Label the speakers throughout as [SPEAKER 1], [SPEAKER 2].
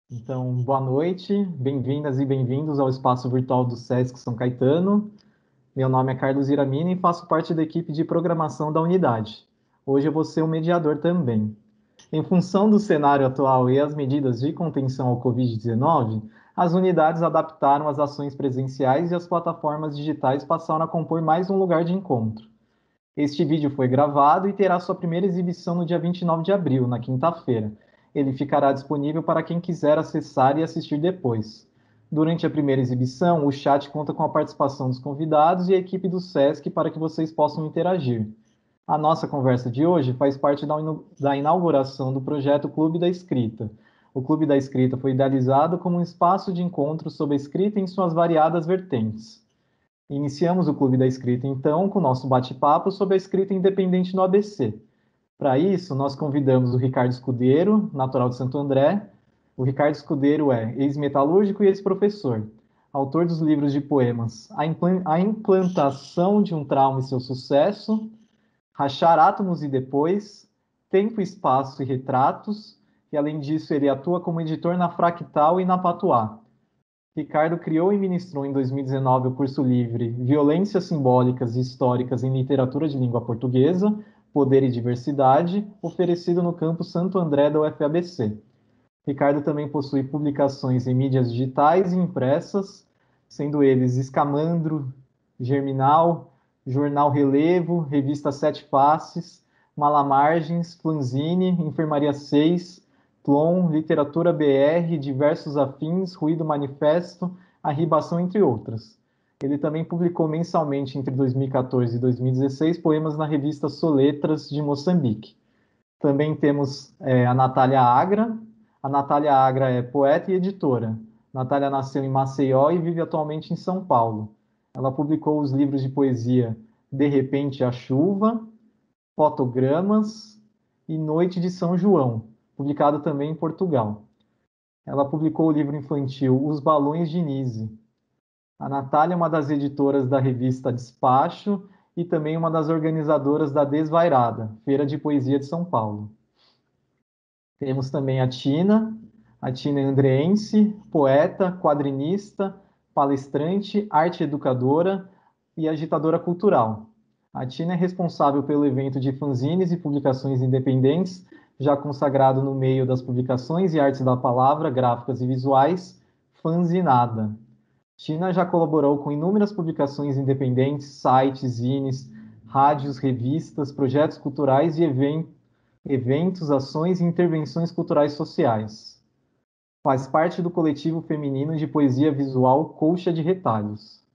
[SPEAKER 1] Então, boa noite, bem-vindas e bem-vindos ao espaço virtual do SESC São Caetano. Meu nome é Carlos Iramini e faço parte da equipe de programação da unidade. Hoje eu vou ser o mediador também. Em função do cenário atual e as medidas de contenção ao Covid-19, as unidades adaptaram as ações presenciais e as plataformas digitais passaram a compor mais um lugar de encontro. Este vídeo foi gravado e terá sua primeira exibição no dia 29 de abril, na quinta-feira. Ele ficará disponível para quem quiser acessar e assistir depois. Durante a primeira exibição, o chat conta com a participação dos convidados e a equipe do SESC para que vocês possam interagir. A nossa conversa de hoje faz parte da inauguração do projeto Clube da Escrita. O Clube da Escrita foi idealizado como um espaço de encontro sobre a escrita em suas variadas vertentes. Iniciamos o Clube da Escrita, então, com o nosso bate-papo sobre a escrita independente no ABC. Para isso, nós convidamos o Ricardo Escudeiro, natural de Santo André. O Ricardo Escudeiro é ex-metalúrgico e ex-professor, autor dos livros de poemas A Implantação de um Trauma e Seu Sucesso, Rachar Átomos e Depois, Tempo, Espaço e Retratos, e além disso ele atua como editor na Fractal e na Patuá. Ricardo criou e ministrou em 2019 o curso livre Violências Simbólicas e Históricas em Literatura de Língua Portuguesa, Poder e Diversidade, oferecido no campus Santo André da UFABC. Ricardo também possui publicações em mídias digitais e impressas, sendo eles Escamandro, Germinal, Jornal Relevo, Revista Sete Faces, Malamargens, Fanzine, Enfermaria 6, Tlon, Literatura BR, Diversos Afins, Ruído Manifesto, Arribação, entre outras. Ele também publicou mensalmente entre 2014 e 2016 poemas na revista Soletras de Moçambique. Também temos a Natália Agra. A Natália Agra é poeta e editora. Natália nasceu em Maceió e vive atualmente em São Paulo. Ela publicou os livros de poesia De Repente a Chuva, Fotogramas e Noite de São João, publicado também em Portugal. Ela publicou o livro infantil Os Balões de Nise. A Natália é uma das editoras da revista Despacho e também uma das organizadoras da Desvairada, Feira de Poesia de São Paulo. Temos também a Tina é andreense, poeta, quadrinista, palestrante, arte educadora e agitadora cultural. A Tina é responsável pelo evento de fanzines e publicações independentes, já consagrado no meio das publicações e artes da palavra, gráficas e visuais, Fanzinada. Tina já colaborou com inúmeras publicações independentes, sites, zines, rádios, revistas, projetos culturais e eventos, ações e intervenções culturais sociais. Faz parte do coletivo feminino de poesia visual Colcha de Retalhos.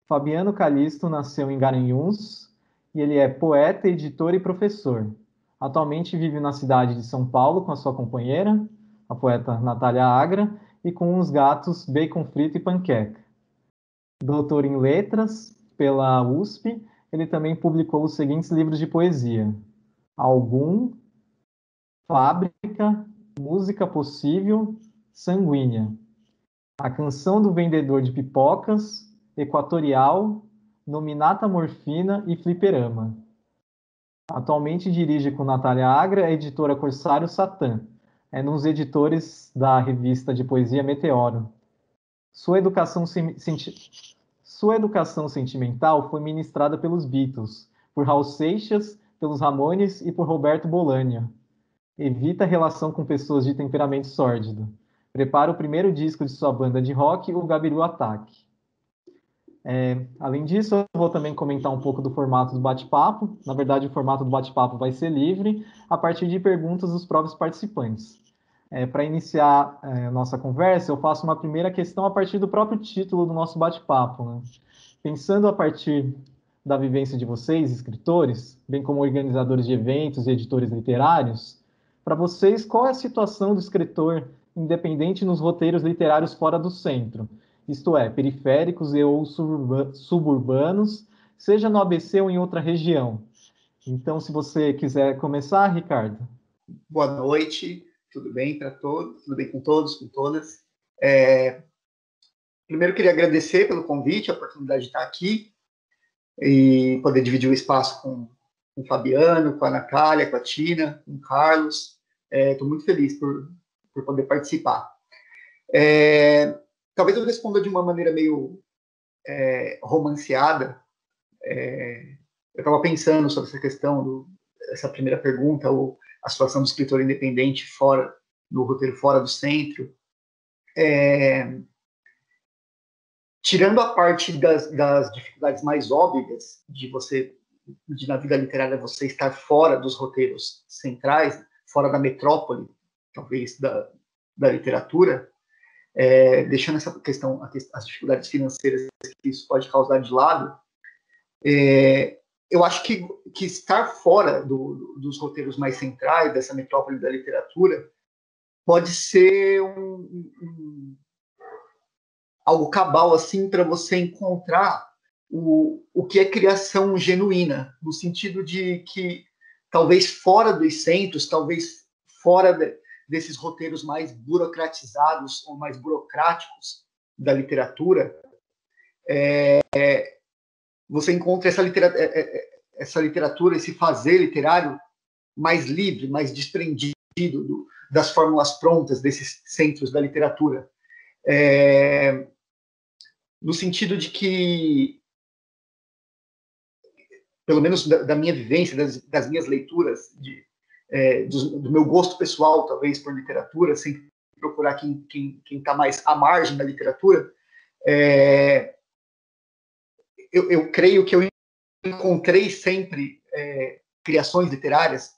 [SPEAKER 1] Fabiano Calisto nasceu em Garanhuns e ele é poeta, editor e professor. Atualmente vive na cidade de São Paulo com a sua companheira, a poeta Natália Agra, e com os gatos Bacon Frito e Panqueca. Doutor em Letras pela USP, ele também publicou os seguintes livros de poesia: Algum, Fábrica, Música Possível, Sanguínea. A Canção do Vendedor de Pipocas, Equatorial, Nominata Morfina e Fliperama. Atualmente dirige com Natália Agra a editora Corsário Satã. É um dos editores da revista de poesia Meteoro. Sua educação, Sua educação sentimental foi ministrada pelos Beatles, por Raul Seixas, pelos Ramones e por Roberto Bolanho. Evita relação com pessoas de temperamento sórdido. Prepara o primeiro disco de sua banda de rock, o Gabiru Ataque. Além disso, eu vou também comentar um pouco do formato do bate-papo. Na verdade, o formato do bate-papo vai ser livre, a partir de perguntas dos próprios participantes. Para iniciar nossa conversa, eu faço uma primeira questão a partir do próprio título do nosso bate-papo, né? Pensando a partir da vivência de vocês, escritores, bem como organizadores de eventos e editores literários, para vocês, qual é a situação do escritor independente nos roteiros literários fora do centro? Isto é, periféricos e ou suburbanos, seja no ABC ou em outra região. Então, se você quiser começar, Ricardo.
[SPEAKER 2] Boa noite, tudo bem para todos? Tudo bem com todos, com todas? Primeiro, queria agradecer pelo convite, a oportunidade de estar aqui e poder dividir o espaço com o Fabiano, com a Natália, com a Tina, com o Carlos. Estou muito feliz por por poder participar. Talvez eu responda de uma maneira meio romanceada. Eu estava pensando sobre essa questão, essa primeira pergunta, a situação do escritor independente fora do roteiro, fora do centro. Tirando a parte das dificuldades mais óbvias de na vida literária, você estar fora dos roteiros centrais, fora da metrópole, talvez, da literatura, deixando essa questão, as dificuldades financeiras que isso pode causar de lado, eu acho que estar fora dos roteiros mais centrais, dessa metrópole da literatura, pode ser algo cabal assim para você encontrar o que é criação genuína, no sentido de que talvez fora dos centros, talvez fora desses roteiros mais burocratizados ou mais burocráticos da literatura, você encontra essa literatura, esse fazer literário mais livre, mais desprendido das fórmulas prontas desses centros da literatura. No sentido de que, pelo menos da minha vivência, das minhas leituras, do meu gosto pessoal, talvez, por literatura, sem procurar quem está mais à margem da literatura, eu creio que eu encontrei sempre criações literárias,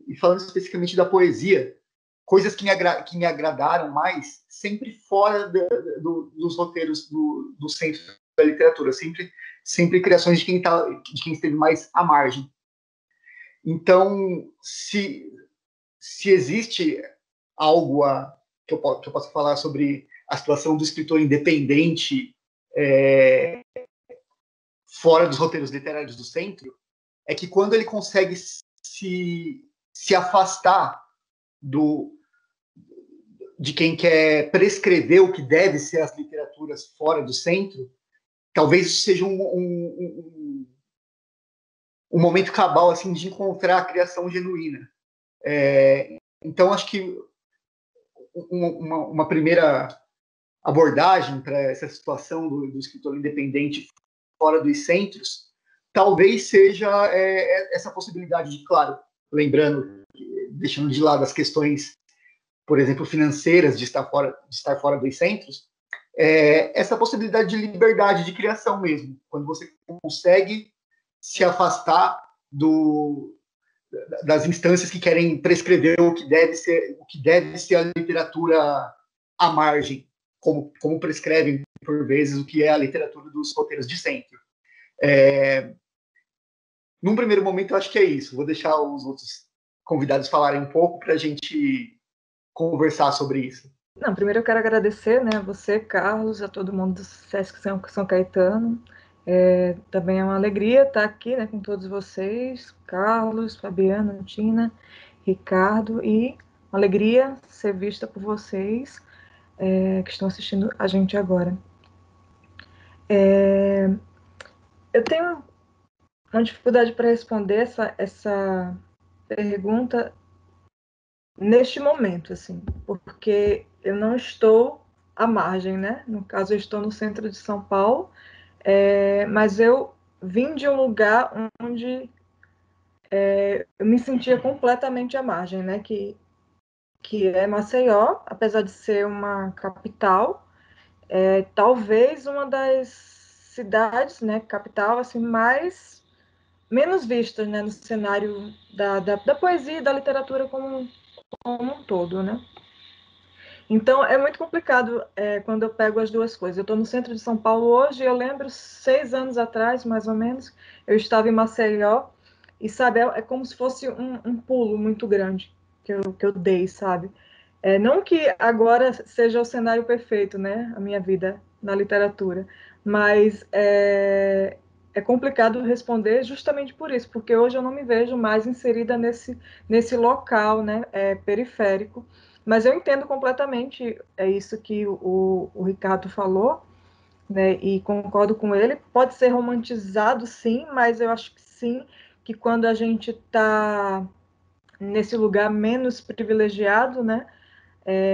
[SPEAKER 2] e falando especificamente da poesia, coisas que me agradaram mais, sempre fora dos roteiros do centro da literatura, sempre criações de quem esteve mais à margem. Então, se existe algo que eu posso falar sobre a situação do escritor independente fora dos roteiros literários do centro, é que quando ele consegue se afastar de quem quer prescrever o que deve ser as literaturas fora do centro, talvez isso seja um momento cabal assim, de encontrar a criação genuína. Então, acho que uma primeira abordagem para essa situação do escritor independente fora dos centros, talvez seja essa possibilidade de, claro, lembrando, deixando de lado as questões, por exemplo, financeiras de estar fora dos centros, essa possibilidade de liberdade de criação mesmo, quando você consegue se afastar das instâncias que querem prescrever o que deve ser a literatura à margem, como prescrevem, por vezes, o que é a literatura dos roteiros de centro. Num primeiro momento, eu acho que é isso. Vou deixar os outros convidados falarem um pouco para a gente conversar sobre isso.
[SPEAKER 3] Não, primeiro eu quero agradecer, né, a você, Carlos, a todo mundo do Sesc São Caetano. Também é uma alegria estar aqui, né, com todos vocês, Carlos, Fabiana, Tina, Ricardo, e uma alegria ser vista por vocês que estão assistindo a gente agora. Eu tenho uma dificuldade para responder essa pergunta neste momento, assim, porque eu não estou à margem, né? No caso, eu estou no centro de São Paulo, mas eu vim de um lugar onde eu me sentia completamente à margem, né? Que é Maceió, apesar de ser uma capital, talvez uma das cidades, né? Capital, assim, menos vistas, né? No cenário da poesia e da literatura como um todo, né? Então, é muito complicado quando eu pego as duas coisas. Eu estou no centro de São Paulo hoje, eu lembro, 6 anos atrás, mais ou menos, eu estava em Maceió, e, sabe, é como se fosse um pulo muito grande que eu dei, sabe? Não que agora seja o cenário perfeito, né, a minha vida na literatura, mas é complicado responder justamente por isso, porque hoje eu não me vejo mais inserida nesse local, né, periférico. Mas eu entendo completamente isso que o Ricardo falou, né, e concordo com ele. Pode ser romantizado, sim, mas eu acho que sim, que quando a gente está nesse lugar menos privilegiado, né,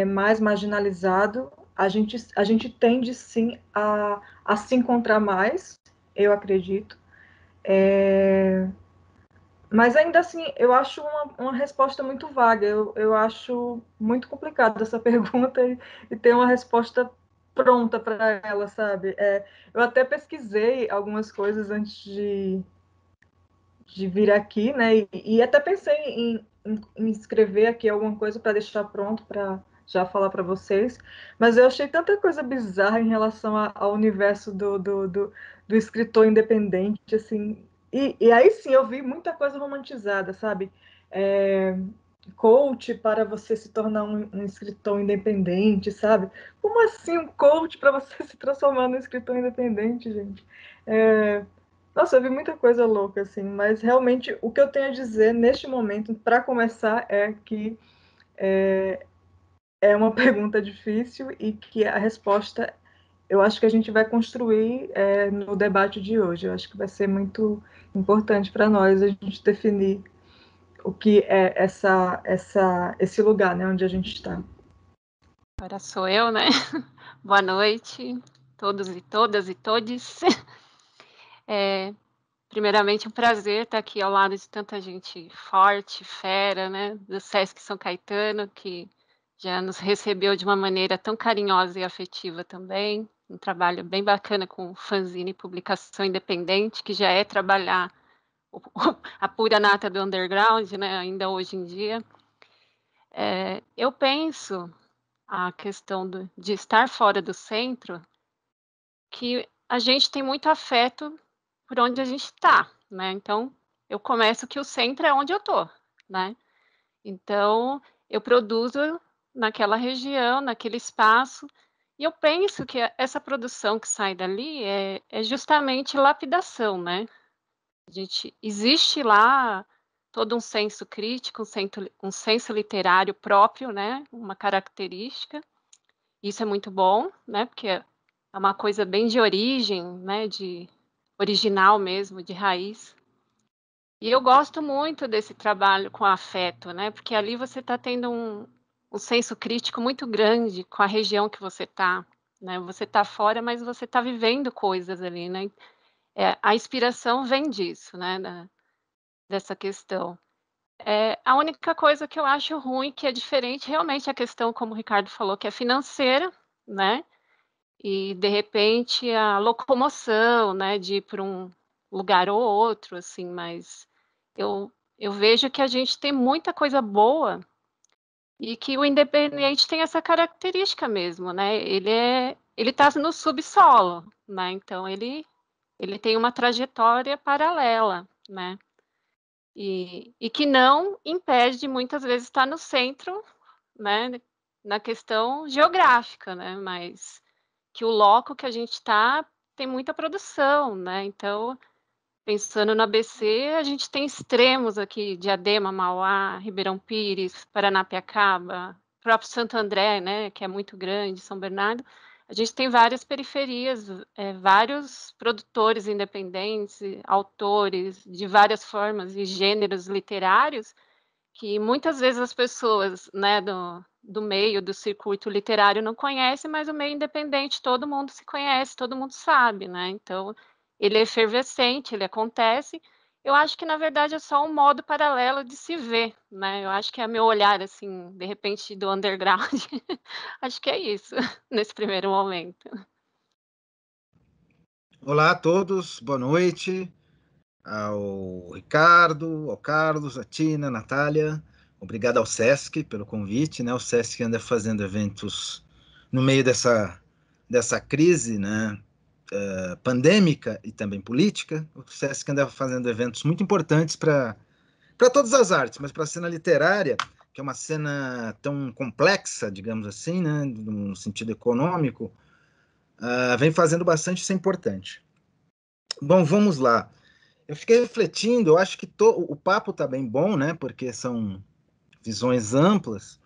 [SPEAKER 3] mais marginalizado, a gente tende, sim, a se encontrar mais, eu acredito. Mas, ainda assim, eu acho uma resposta muito vaga. Eu acho muito complicado essa pergunta e ter uma resposta pronta para ela, sabe? Eu até pesquisei algumas coisas antes de vir aqui, né? E até pensei em escrever aqui alguma coisa para deixar pronto para já falar para vocês, mas eu achei tanta coisa bizarra em relação ao universo do escritor independente, assim. E aí sim eu vi muita coisa romantizada, sabe? Coach para você se tornar um escritor independente, sabe? Como assim um coach para você se transformar num escritor independente, gente? Nossa, eu vi muita coisa louca, assim, mas realmente o que eu tenho a dizer neste momento, para começar, é que é uma pergunta difícil e que a resposta eu acho que a gente vai construir no debate de hoje. Eu acho que vai ser muito importante para nós a gente definir o que é esse lugar, né, onde a gente está.
[SPEAKER 4] Agora sou eu, né? Boa noite, todos e todas e todes. Primeiramente, um prazer estar aqui ao lado de tanta gente forte, fera, né? Do Sesc São Caetano, que já nos recebeu de uma maneira tão carinhosa e afetiva também. Um trabalho bem bacana com fanzine e publicação independente, que já é trabalhar a pura nata do underground, né? Ainda hoje em dia. Eu penso a questão de estar fora do centro, que a gente tem muito afeto por onde a gente está, né? Então, eu começo que o centro é onde eu tô, né? Então, eu produzo naquela região, naquele espaço, e eu penso que essa produção que sai dali é justamente lapidação, né? Existe lá todo um senso crítico, um senso literário próprio, né? Uma característica. Isso é muito bom, né? Porque é uma coisa bem de origem, né? De original mesmo, de raiz. E eu gosto muito desse trabalho com afeto, né? Porque ali você está tendo um senso crítico muito grande com a região que você está, né? Você está fora, mas você está vivendo coisas ali, né? A inspiração vem disso, né? Dessa questão. A única coisa que eu acho ruim, que é diferente, realmente a questão, como o Ricardo falou, que é financeira, né? E, de repente, a locomoção, né? De ir para um lugar ou outro, assim, mas eu vejo que a gente tem muita coisa boa e que o independente tem essa característica mesmo, né? Ele está no subsolo, né? Então, ele tem uma trajetória paralela, né? E que não impede de muitas vezes estar no centro, né, na questão geográfica, né, mas que o loco que a gente está tem muita produção, né, então, pensando no ABC, a gente tem extremos aqui, Diadema, Mauá, Ribeirão Pires, Paranapiacaba, próprio Santo André, né, que é muito grande, São Bernardo. A gente tem várias periferias, vários produtores independentes, autores de várias formas e gêneros literários, que muitas vezes as pessoas, né, do meio, do circuito literário não conhecem, mas o meio independente todo mundo se conhece, todo mundo sabe, né? Então, ele é efervescente, ele acontece. Eu acho que, na verdade, é só um modo paralelo de se ver, né? Eu acho que é meu olhar, assim, de repente, do underground. Acho que é isso, nesse primeiro momento.
[SPEAKER 5] Olá a todos, boa noite. Ao Ricardo, ao Carlos, a Tina, a Natália. Obrigado ao Sesc pelo convite, né? O Sesc anda fazendo eventos no meio dessa crise, né? Pandêmica e também política. O Sesc anda fazendo eventos muito importantes para todas as artes, mas para a cena literária, que é uma cena tão complexa, digamos assim, né? No sentido econômico, vem fazendo bastante, isso é importante. Bom, vamos lá. Eu fiquei refletindo, eu acho que o papo está bem bom, né? Porque são visões amplas,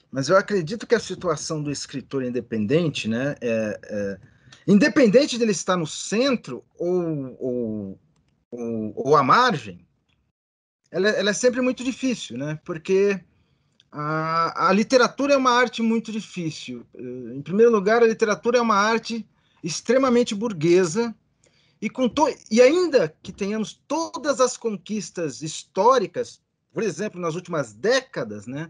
[SPEAKER 5] mas eu acredito que a situação do escritor independente, né? Independente dele estar no centro ou à margem, ela é sempre muito difícil, né? Porque A literatura é uma arte muito difícil. Em primeiro lugar, a literatura é uma arte extremamente burguesa, e ainda que tenhamos todas as conquistas históricas, por exemplo, nas últimas décadas, né,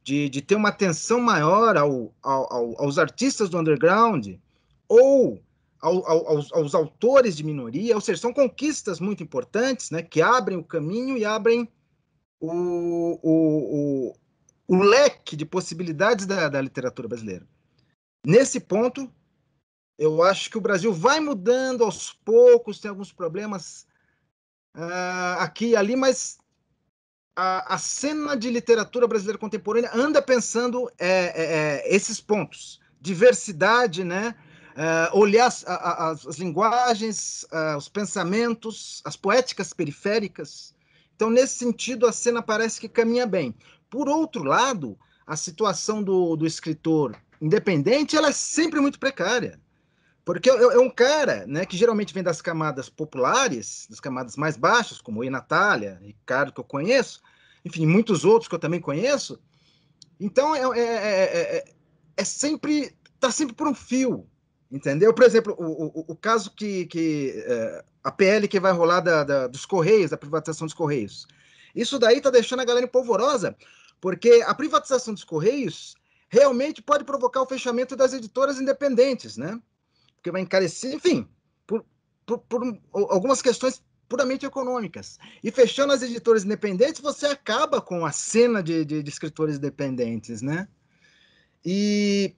[SPEAKER 5] de ter uma atenção maior aos artistas do underground ou aos autores de minoria, ou seja, são conquistas muito importantes, né, que abrem o caminho e abrem o leque de possibilidades da literatura brasileira. Nesse ponto, eu acho que o Brasil vai mudando aos poucos, tem alguns problemas aqui e ali, mas a cena de literatura brasileira contemporânea anda pensando esses pontos. Diversidade, né? Olhar as linguagens, os pensamentos, as poéticas periféricas. Então, nesse sentido, a cena parece que caminha bem. Por outro lado, a situação do escritor independente ela é sempre muito precária. Porque é um cara, né, que geralmente vem das camadas populares, das camadas mais baixas, como eu e Natália, Ricardo, que eu conheço, enfim, muitos outros que eu também conheço. Então, sempre, está sempre por um fio, entendeu? Por exemplo, o caso a PL que vai rolar dos Correios, da privatização dos Correios. Isso daí está deixando a galera empolvorosa, porque a privatização dos Correios realmente pode provocar o fechamento das editoras independentes, né? Porque vai encarecer, enfim, por algumas questões puramente econômicas. E fechando as editoras independentes, você acaba com a cena de escritores independentes, né? E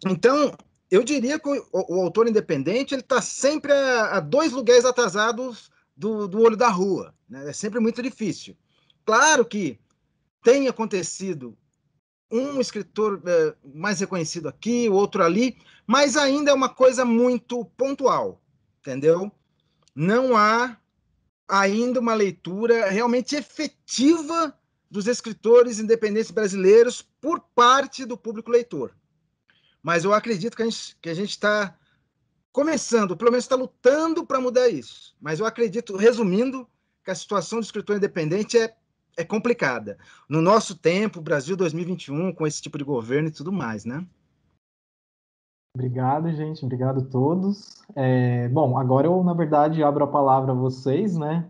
[SPEAKER 5] então, eu diria que o autor independente ele está sempre a 2 lugares atrasados do olho da rua, né? É sempre muito difícil. Claro que tem acontecido um escritor mais reconhecido aqui, o outro ali, mas ainda é uma coisa muito pontual, entendeu? Não há ainda uma leitura realmente efetiva dos escritores independentes brasileiros por parte do público leitor. Mas eu acredito que a gente está começando, pelo menos está lutando para mudar isso. Mas eu acredito, resumindo, que a situação do escritor independente é complicada. No nosso tempo, Brasil 2021, com esse tipo de governo e tudo mais, né?
[SPEAKER 1] Obrigado, gente. Obrigado a todos. Bom, agora eu, na verdade, abro a palavra a vocês, né?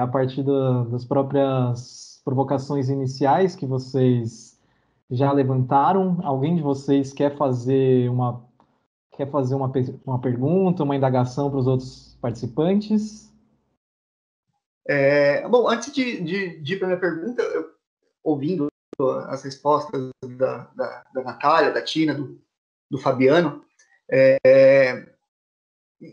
[SPEAKER 1] A partir das próprias provocações iniciais que vocês já levantaram. Alguém de vocês quer fazer uma pergunta, uma indagação para os outros participantes?
[SPEAKER 2] Bom, antes de ir para a minha pergunta, ouvindo as respostas da Natália, da Tina, do Fabiano,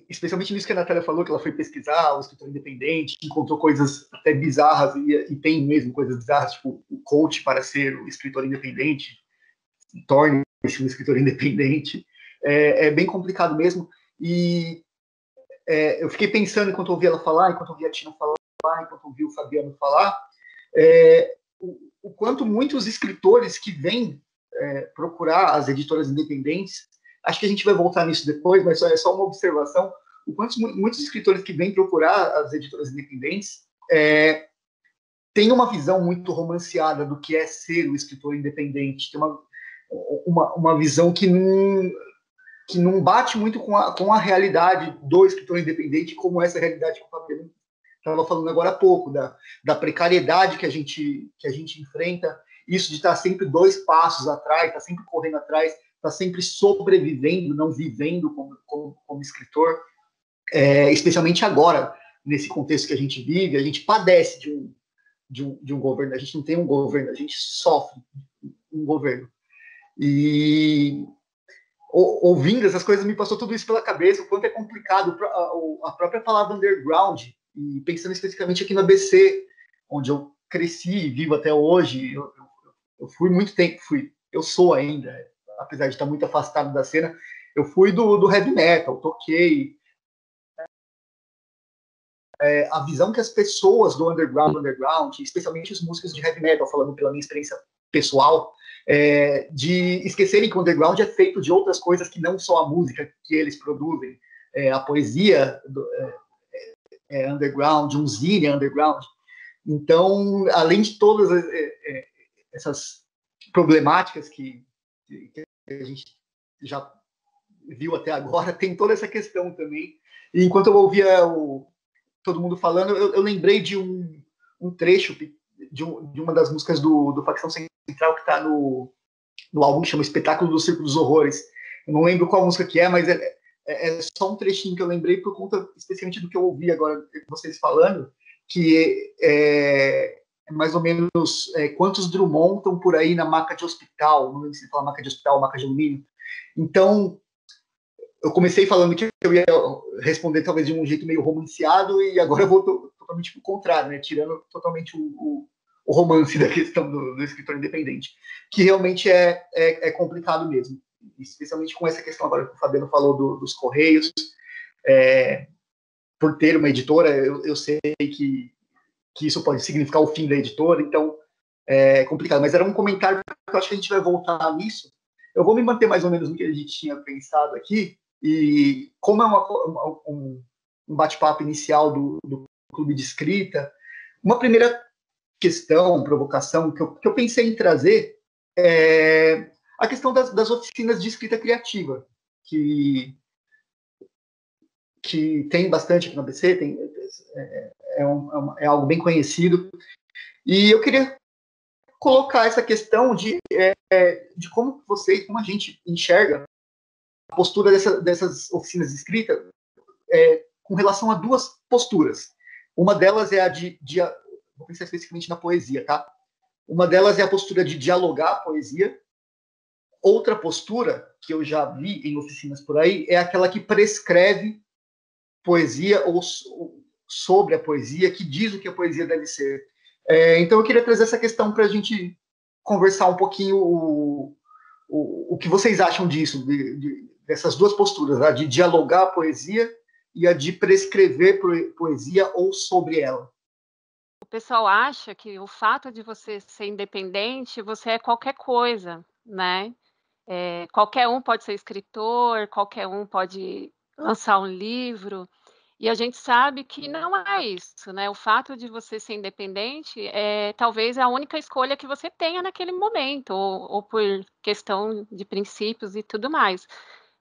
[SPEAKER 2] especialmente nisso que a Natália falou, que ela foi pesquisar o escritor independente, encontrou coisas até bizarras, e tem mesmo coisas bizarras, tipo o coach para ser o escritor independente, torne-se um escritor independente. É bem complicado mesmo. E eu fiquei pensando enquanto eu ouvi ela falar, enquanto eu ouvi a Tina falar, enquanto eu ouvi o Fabiano falar, o quanto muitos escritores que vêm procurar as editoras independentes, acho que a gente vai voltar nisso depois, mas é só uma observação, o quanto muitos escritores que vêm procurar as editoras independentes têm uma visão muito romanceada do que é ser o escritor independente, tem uma visão que não bate muito com a realidade do escritor independente, como essa realidade que o Fabiano estava falando agora há pouco, da precariedade que a gente enfrenta, isso de estar sempre 2 passos atrás, estar sempre correndo atrás, estar sempre sobrevivendo, não vivendo como escritor, especialmente agora, nesse contexto que a gente vive, a gente padece de um governo, a gente não tem um governo, a gente sofre um governo. E ouvindo essas coisas, me passou tudo isso pela cabeça, o quanto é complicado a própria palavra underground, e pensando especificamente aqui no ABC, onde eu cresci e vivo até hoje, eu fui muito tempo, eu sou ainda, apesar de estar muito afastado da cena, eu fui do heavy metal, toquei. A visão que as pessoas do underground, especialmente os músicos de heavy metal, falando pela minha experiência pessoal, de esquecerem que o underground é feito de outras coisas que não só a música que eles produzem, a poesia underground, um zine underground. Então, além de todas essas problemáticas que a gente já viu até agora, tem toda essa questão também. E enquanto eu ouvia todo mundo falando, eu lembrei de um trecho de uma das músicas do Facção Central que está no álbum que chama Espetáculo do Circo dos Horrores. Eu não lembro qual música que é, mas é só um trechinho que eu lembrei por conta especialmente do que eu ouvi agora vocês falando, que é mais ou menos quantos Drummond estão por aí na maca de hospital, não lembro se fala maca de hospital, maca de alumínio. Então, eu comecei falando que eu ia responder talvez de um jeito meio romanceado, e agora eu vou totalmente pro contrário, né? Tirando totalmente o romance da questão do escritor independente, que realmente é complicado mesmo, especialmente com essa questão agora que o Fabiano falou dos Correios. Por ter uma editora, eu sei que isso pode significar o fim da editora, então é complicado. Mas era um comentário que eu acho que a gente vai voltar nisso. Eu vou me manter mais ou menos no que a gente tinha pensado aqui, e como é um bate-papo inicial do Clube de Escrita, uma primeira questão, provocação que eu pensei em trazer é a questão das oficinas de escrita criativa, que tem bastante aqui no ABC, é algo bem conhecido. E eu queria colocar essa questão de como a gente enxerga a postura dessas oficinas de escrita com relação a duas posturas. Uma delas é a vou pensar especificamente na poesia, tá? Uma delas é a postura de dialogar a poesia. Outra postura, que eu já vi em oficinas por aí, é aquela que prescreve poesia ou sobre a poesia, que diz o que a poesia deve ser. Então eu queria trazer essa questão para a gente conversar um pouquinho o que vocês acham disso, dessas duas posturas, a de dialogar a poesia e a de prescrever poesia ou sobre ela.
[SPEAKER 4] O pessoal acha que o fato de você ser independente, você é qualquer coisa, né? Qualquer um pode ser escritor, qualquer um pode lançar um livro, e a gente sabe que não é isso, né? O fato de você ser independente talvez a única escolha que você tenha naquele momento, ou por questão de princípios e tudo mais.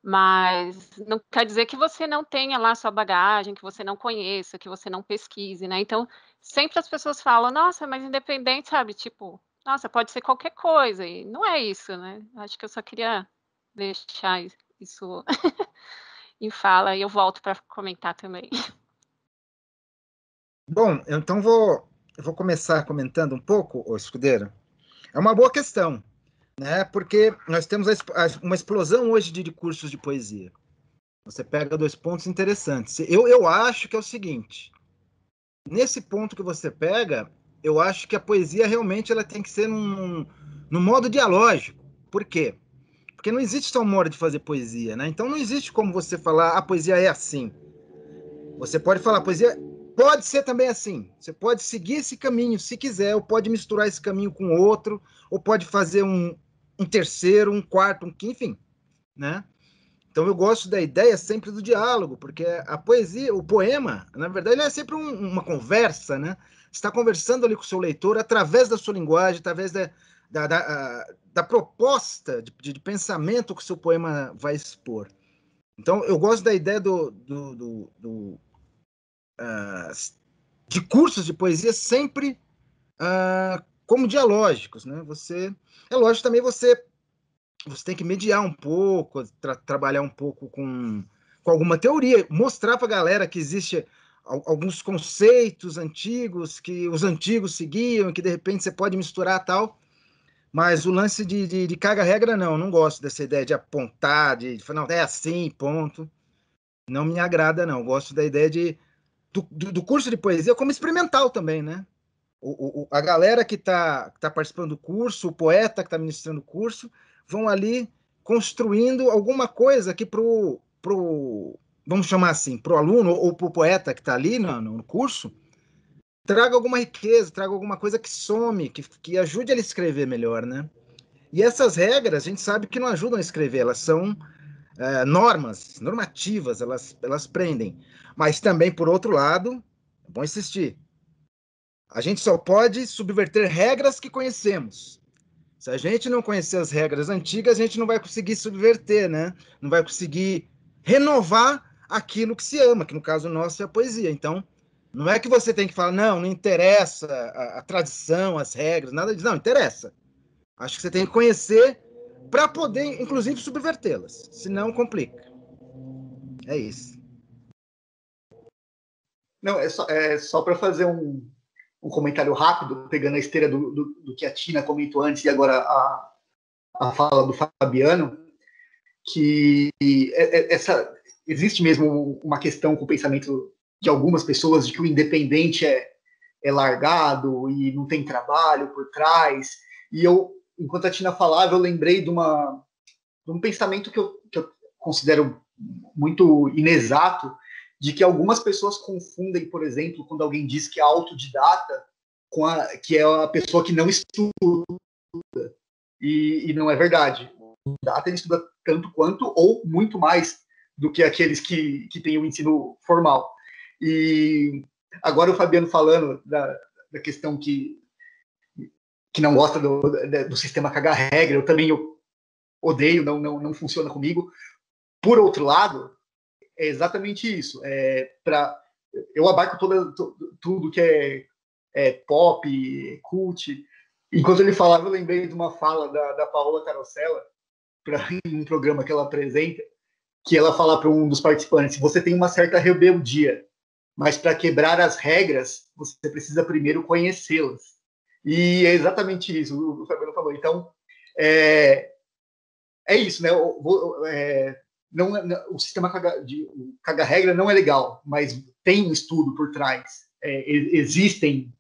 [SPEAKER 4] Mas não quer dizer que você não tenha lá sua bagagem, que você não conheça, que você não pesquise, né? Então, sempre as pessoas falam, nossa, mas independente, sabe? Tipo, nossa, pode ser qualquer coisa, e não é isso, né? Acho que eu só queria deixar isso em fala, e eu volto para comentar também.
[SPEAKER 5] Bom, então eu vou começar comentando um pouco, ô Escudeiro. É uma boa questão, né? Porque nós temos uma explosão hoje de cursos de poesia. Você pega dois pontos interessantes. Eu acho que é o seguinte, nesse ponto que você pega, eu acho que a poesia realmente ela tem que ser num modo dialógico. Por quê? Porque não existe só um modo de fazer poesia, né? Então não existe como você falar a poesia é assim. Você pode falar, a poesia pode ser também assim. Você pode seguir esse caminho se quiser, ou pode misturar esse caminho com outro, ou pode fazer um terceiro, um quarto, um quinto, enfim, né? Então eu gosto da ideia sempre do diálogo, porque a poesia, o poema, na verdade, ele é sempre uma conversa, né? Você está conversando ali com o seu leitor através da sua linguagem, através da proposta de pensamento que o seu poema vai expor. Então eu gosto da ideia de cursos de poesia sempre como dialógicos, né? É lógico também você tem que mediar um pouco, trabalhar um pouco com alguma teoria, mostrar para a galera que existe alguns conceitos antigos que os antigos seguiam, que de repente você pode misturar tal, mas o lance de caga-regra, não gosto dessa ideia de apontar, de falar, não, é assim, ponto. Não me agrada, não. Gosto da ideia do curso de poesia como experimental também, né? A galera que está participando do curso, o poeta que está ministrando o curso, vão ali construindo alguma coisa que vamos chamar assim, para o aluno ou para o poeta que está ali no curso, traga alguma riqueza, traga alguma coisa que some, que ajude ele a escrever melhor, né? E essas regras, a gente sabe que não ajudam a escrever, elas são normativas, elas prendem. Mas também, por outro lado, é bom insistir, a gente só pode subverter regras que conhecemos. Se a gente não conhecer as regras antigas, a gente não vai conseguir subverter, né? Não vai conseguir renovar aquilo que se ama, que no caso nosso é a poesia. Então, não é que você tem que falar, não interessa a tradição, as regras, nada disso. Não, interessa. Acho que você tem que conhecer para poder, inclusive, subvertê-las. Senão, complica. É isso.
[SPEAKER 2] Não, é só para fazer um comentário rápido, pegando a esteira do que a Tina comentou antes e agora a fala do Fabiano, que existe mesmo uma questão com o pensamento de algumas pessoas de que o independente é largado e não tem trabalho por trás. E eu, enquanto a Tina falava, eu lembrei de um pensamento que eu considero muito inexato, de que algumas pessoas confundem, por exemplo, quando alguém diz que é autodidata, que é a pessoa que não estuda. E não é verdade. O autodidata ele estuda tanto quanto ou muito mais do que aqueles que têm o ensino formal. E agora o Fabiano falando da questão que não gosta do sistema cagar-regra, eu também odeio, não funciona comigo. Por outro lado, é exatamente isso. Eu abarco tudo que é pop, cult. Enquanto ele falava, eu lembrei de uma fala da Paola Carosella, em um programa que ela apresenta, que ela fala para um dos participantes: você tem uma certa rebeldia, mas para quebrar as regras, você precisa primeiro conhecê-las. E é exatamente isso o Fabiano falou. Então, é isso, né? O sistema caga-regra não é legal, mas tem um estudo por trás. Existem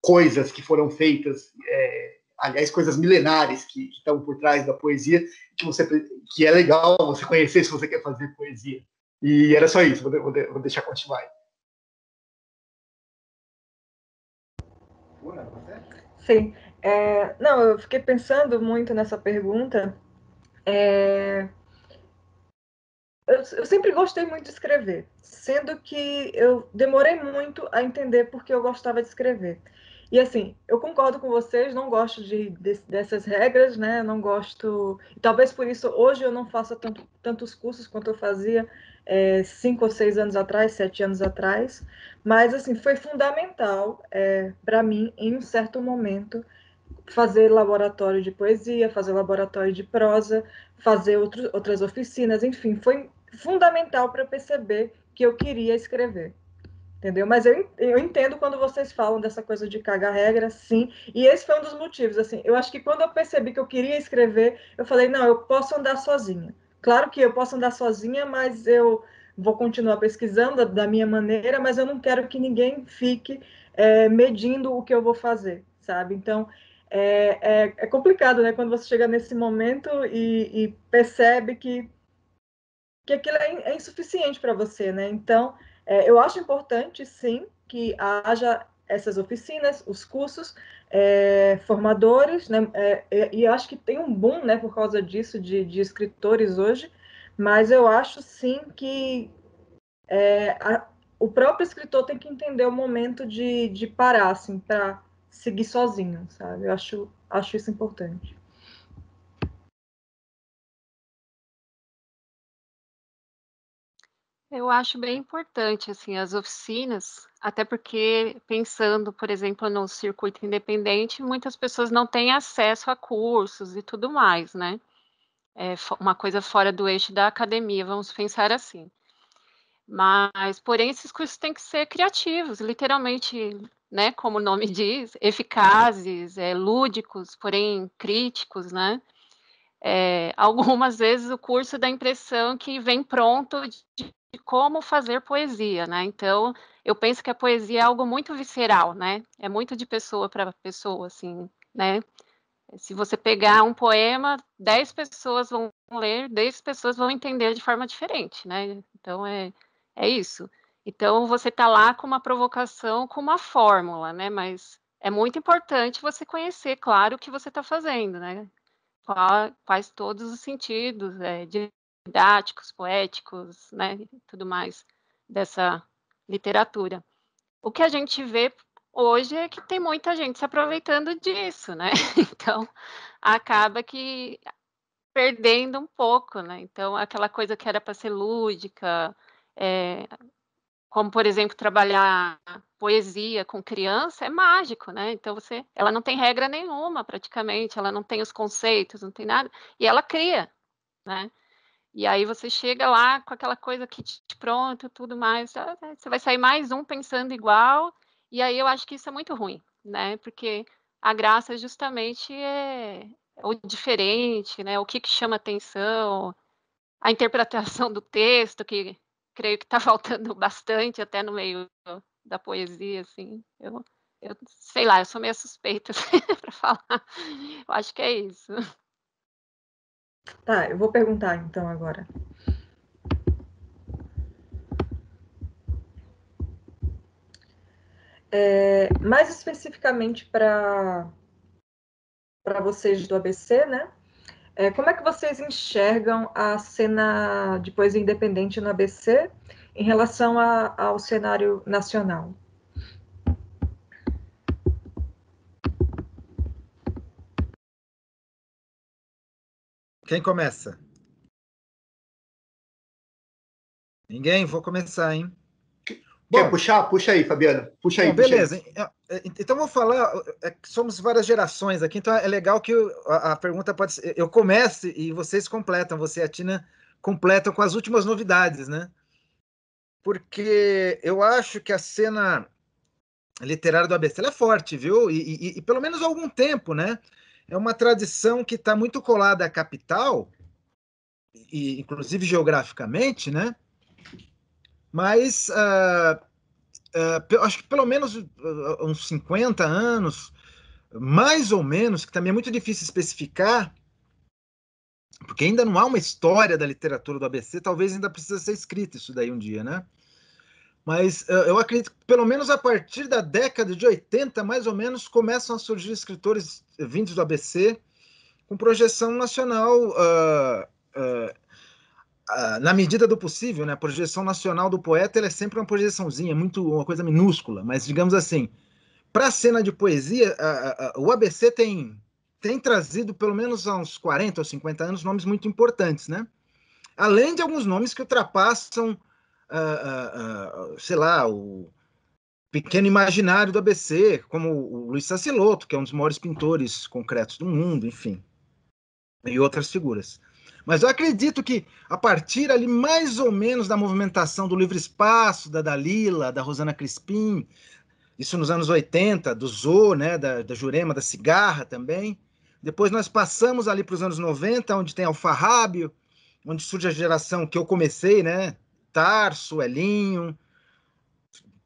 [SPEAKER 2] coisas que foram feitas, aliás, coisas milenares que estão por trás da poesia, que é legal você conhecer se você quer fazer poesia. E era só isso, vou deixar continuar.
[SPEAKER 3] Sim. Não, eu fiquei pensando muito nessa pergunta. Eu sempre gostei muito de escrever, sendo que eu demorei muito a entender porque eu gostava de escrever. E assim, eu concordo com vocês, não gosto dessas regras, né? Não gosto. Talvez por isso hoje eu não faça tantos cursos quanto eu fazia 5 ou 6 anos atrás, 7 anos atrás. Mas assim, foi fundamental para mim, em um certo momento, fazer laboratório de poesia, fazer laboratório de prosa, fazer outras oficinas, enfim, foi fundamental para perceber que eu queria escrever. Entendeu? Mas eu entendo quando vocês falam dessa coisa de cagar regra, sim. E esse foi um dos motivos. Assim, eu acho que quando eu percebi que eu queria escrever, eu falei, não, eu posso andar sozinha. Claro que eu posso andar sozinha, mas eu vou continuar pesquisando da minha maneira, mas eu não quero que ninguém fique medindo o que eu vou fazer, sabe? Então, é complicado, né? Quando você chega nesse momento e percebe que aquilo é insuficiente para você, né? Então, eu acho importante, sim, que haja essas oficinas, os cursos, formadores, né? E acho que tem um boom, né, por causa disso, de escritores hoje, mas eu acho, sim, que o próprio escritor tem que entender o momento de parar, assim, para seguir sozinho, sabe? Eu acho isso importante.
[SPEAKER 4] Eu acho bem importante, assim, as oficinas, até porque, pensando, por exemplo, no circuito independente, muitas pessoas não têm acesso a cursos e tudo mais, né? É uma coisa fora do eixo da academia, vamos pensar assim. Mas, porém, esses cursos têm que ser criativos, literalmente, né? Como o nome diz, eficazes, lúdicos, porém críticos, né? Algumas vezes o curso dá a impressão que vem pronto de como fazer poesia, né? Então, eu penso que a poesia é algo muito visceral, né? É muito de pessoa para pessoa, assim, né? Se você pegar um poema, 10 pessoas vão ler, 10 pessoas vão entender de forma diferente, né? Então, é isso. Então, você está lá com uma provocação, com uma fórmula, né? Mas é muito importante você conhecer, claro, o que você está fazendo, né? Faz todos os sentidos, didáticos, poéticos, né, tudo mais dessa literatura. O que a gente vê hoje é que tem muita gente se aproveitando disso, né? Então, acaba que perdendo um pouco, né? Então, aquela coisa que era para ser lúdica, como, por exemplo, trabalhar poesia com criança é mágico, né? Então, ela não tem regra nenhuma, praticamente, ela não tem os conceitos, não tem nada, e ela cria, né? E aí você chega lá com aquela coisa kit pronto, tudo mais, você vai sair mais um pensando igual, e aí eu acho que isso é muito ruim, né? Porque a graça justamente é o diferente, né? O que chama atenção, a interpretação do texto, que creio que está faltando bastante até no meio da poesia, assim. Eu sei lá, eu sou meio suspeita assim, para falar. Eu acho que é isso.
[SPEAKER 3] Tá, eu vou perguntar então agora. Mais especificamente para vocês do ABC, né? Como é que vocês enxergam a cena de poesia independente no ABC em relação ao cenário nacional?
[SPEAKER 5] Quem começa? Ninguém? Vou começar, hein?
[SPEAKER 2] Quer
[SPEAKER 5] Bom,
[SPEAKER 2] puxar? Puxa aí, Fabiano. Puxa aí,
[SPEAKER 5] bom,
[SPEAKER 2] puxa aí.
[SPEAKER 5] beleza. Então, vou falar. Somos várias gerações aqui, então é legal que a pergunta pode ser. Eu comece e vocês completam, você e a Tina completam com as últimas novidades, né? Porque eu acho que a cena literária do ABC ela é forte, viu? E pelo menos há algum tempo, né? É uma tradição que está muito colada à capital, e inclusive geograficamente, mas acho que pelo menos uns 50 anos, mais ou menos, que também é muito difícil especificar, porque ainda não há uma história da literatura do ABC, talvez ainda precisa ser escrita isso daí um dia, né? Mas eu acredito que pelo menos a partir da década de 80, mais ou menos, começam a surgir escritores vindos do ABC com projeção nacional na medida do possível, né? A projeção nacional do poeta é sempre uma projeçãozinha, uma coisa minúscula, mas digamos assim, para a cena de poesia, o ABC tem trazido, pelo menos há uns 40 ou 50 anos, nomes muito importantes, né? Além de alguns nomes que ultrapassam, sei lá, o pequeno imaginário do ABC, como o Luiz Sassilotto, que é um dos maiores pintores concretos do mundo, enfim, e outras figuras. Mas eu acredito que, a partir ali, mais ou menos, da movimentação do Livre Espaço, da Dalila, da Rosana Crispim, isso nos anos 80, do Zô, né, da Jurema, da Cigarra também. Depois nós passamos ali para os anos 90, onde tem Alfarrábio, onde surge a geração que eu comecei, né? Tarso, Elinho,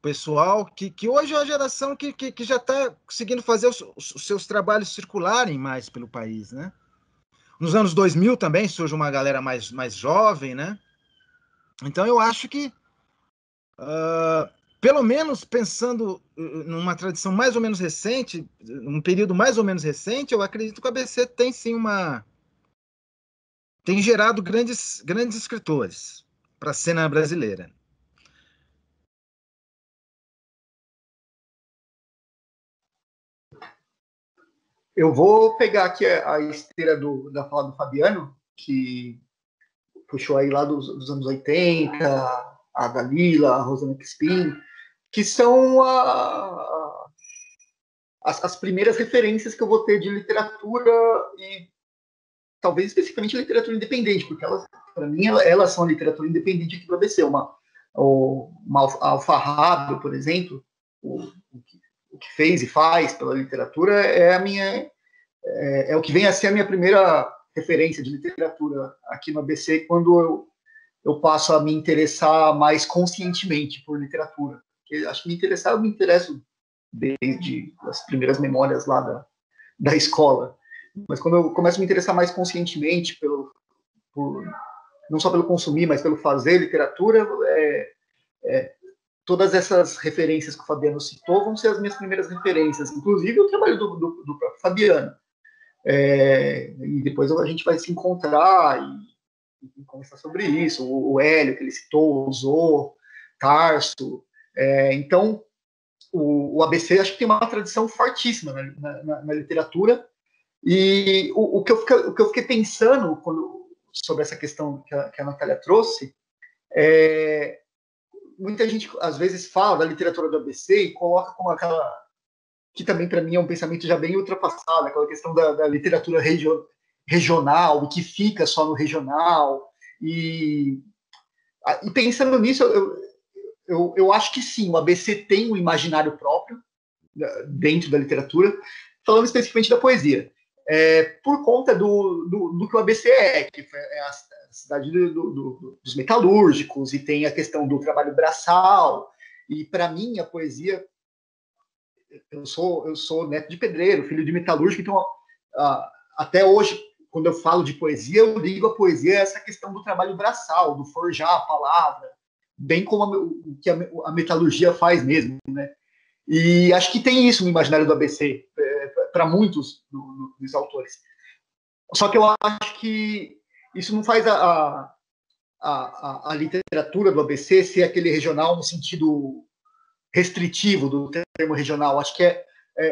[SPEAKER 5] pessoal, que hoje é a geração que já está conseguindo fazer os seus trabalhos circularem mais pelo país, né? Nos anos 2000 também surge uma galera mais jovem, né? Então eu acho que pelo menos pensando numa tradição mais ou menos recente, um período mais ou menos recente, eu acredito que o ABC tem sim tem gerado grandes escritores para a cena brasileira.
[SPEAKER 2] Eu vou pegar aqui a esteira da fala do Fabiano, que puxou aí lá dos anos 80, a Dalila, a Rosana Crispim, que são as primeiras referências que eu vou ter de literatura e talvez especificamente literatura independente, porque elas, para mim, elas são a literatura independente aqui do ABC. Uma Alfarrábio, por exemplo, o que fez e faz pela literatura é o que vem a ser a minha primeira referência de literatura aqui no ABC quando eu passo a me interessar mais conscientemente por literatura. Porque acho que eu me interesso desde as primeiras memórias lá da escola. Mas quando eu começo a me interessar mais conscientemente não só pelo consumir, mas pelo fazer literatura, todas essas referências que o Fabiano citou vão ser as minhas primeiras referências, inclusive o trabalho do próprio Fabiano. E depois a gente vai se encontrar e conversar sobre isso. O Hélio, que ele citou, usou, Tarso. Então, o ABC acho que tem uma tradição fortíssima na literatura, e o que eu fiquei pensando sobre essa questão que a Natália trouxe, muita gente às vezes fala da literatura do ABC e coloca como aquela, que também para mim é um pensamento já bem ultrapassado, aquela questão da literatura regional, que fica só no regional, e pensando nisso, eu acho que sim, o ABC tem um imaginário próprio dentro da literatura, falando especificamente da poesia, por conta do que o ABC que é a cidade dos metalúrgicos, e tem a questão do trabalho braçal, e para mim a poesia, eu sou neto de pedreiro, filho de metalúrgico, então até hoje, quando eu falo de poesia, eu ligo a poesia a essa questão do trabalho braçal, do forjar a palavra, bem como o que a metalurgia faz mesmo, né? E acho que tem isso no imaginário do ABC, para muitos dos autores. Só que eu acho que isso não faz a literatura do ABC ser aquele regional no sentido restritivo do termo regional. Acho que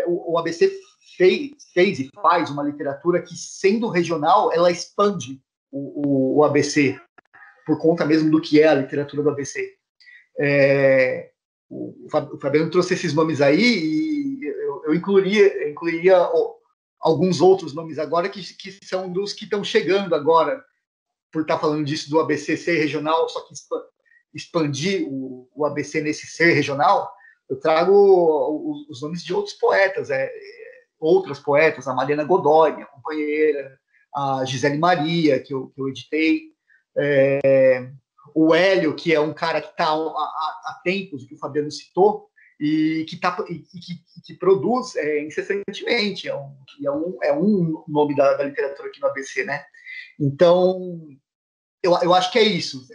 [SPEAKER 2] o ABC fez e faz uma literatura que, sendo regional, ela expande o ABC, por conta mesmo do que é a literatura do ABC. O Fabiano trouxe esses nomes aí, e eu incluiria alguns outros nomes agora que são dos que estão chegando agora, por estar falando disso do ABC ser regional, só que expandir o ABC nesse ser regional. Eu trago os nomes de outros poetas, outras poetas, a Mariana Godoy, minha companheira, a Gisele Maria, que eu editei, o Hélio, que é um cara que está há tempos, que o Fabiano citou, e que produz incessantemente, é um nome da literatura aqui no ABC, né? Então, eu acho que é isso.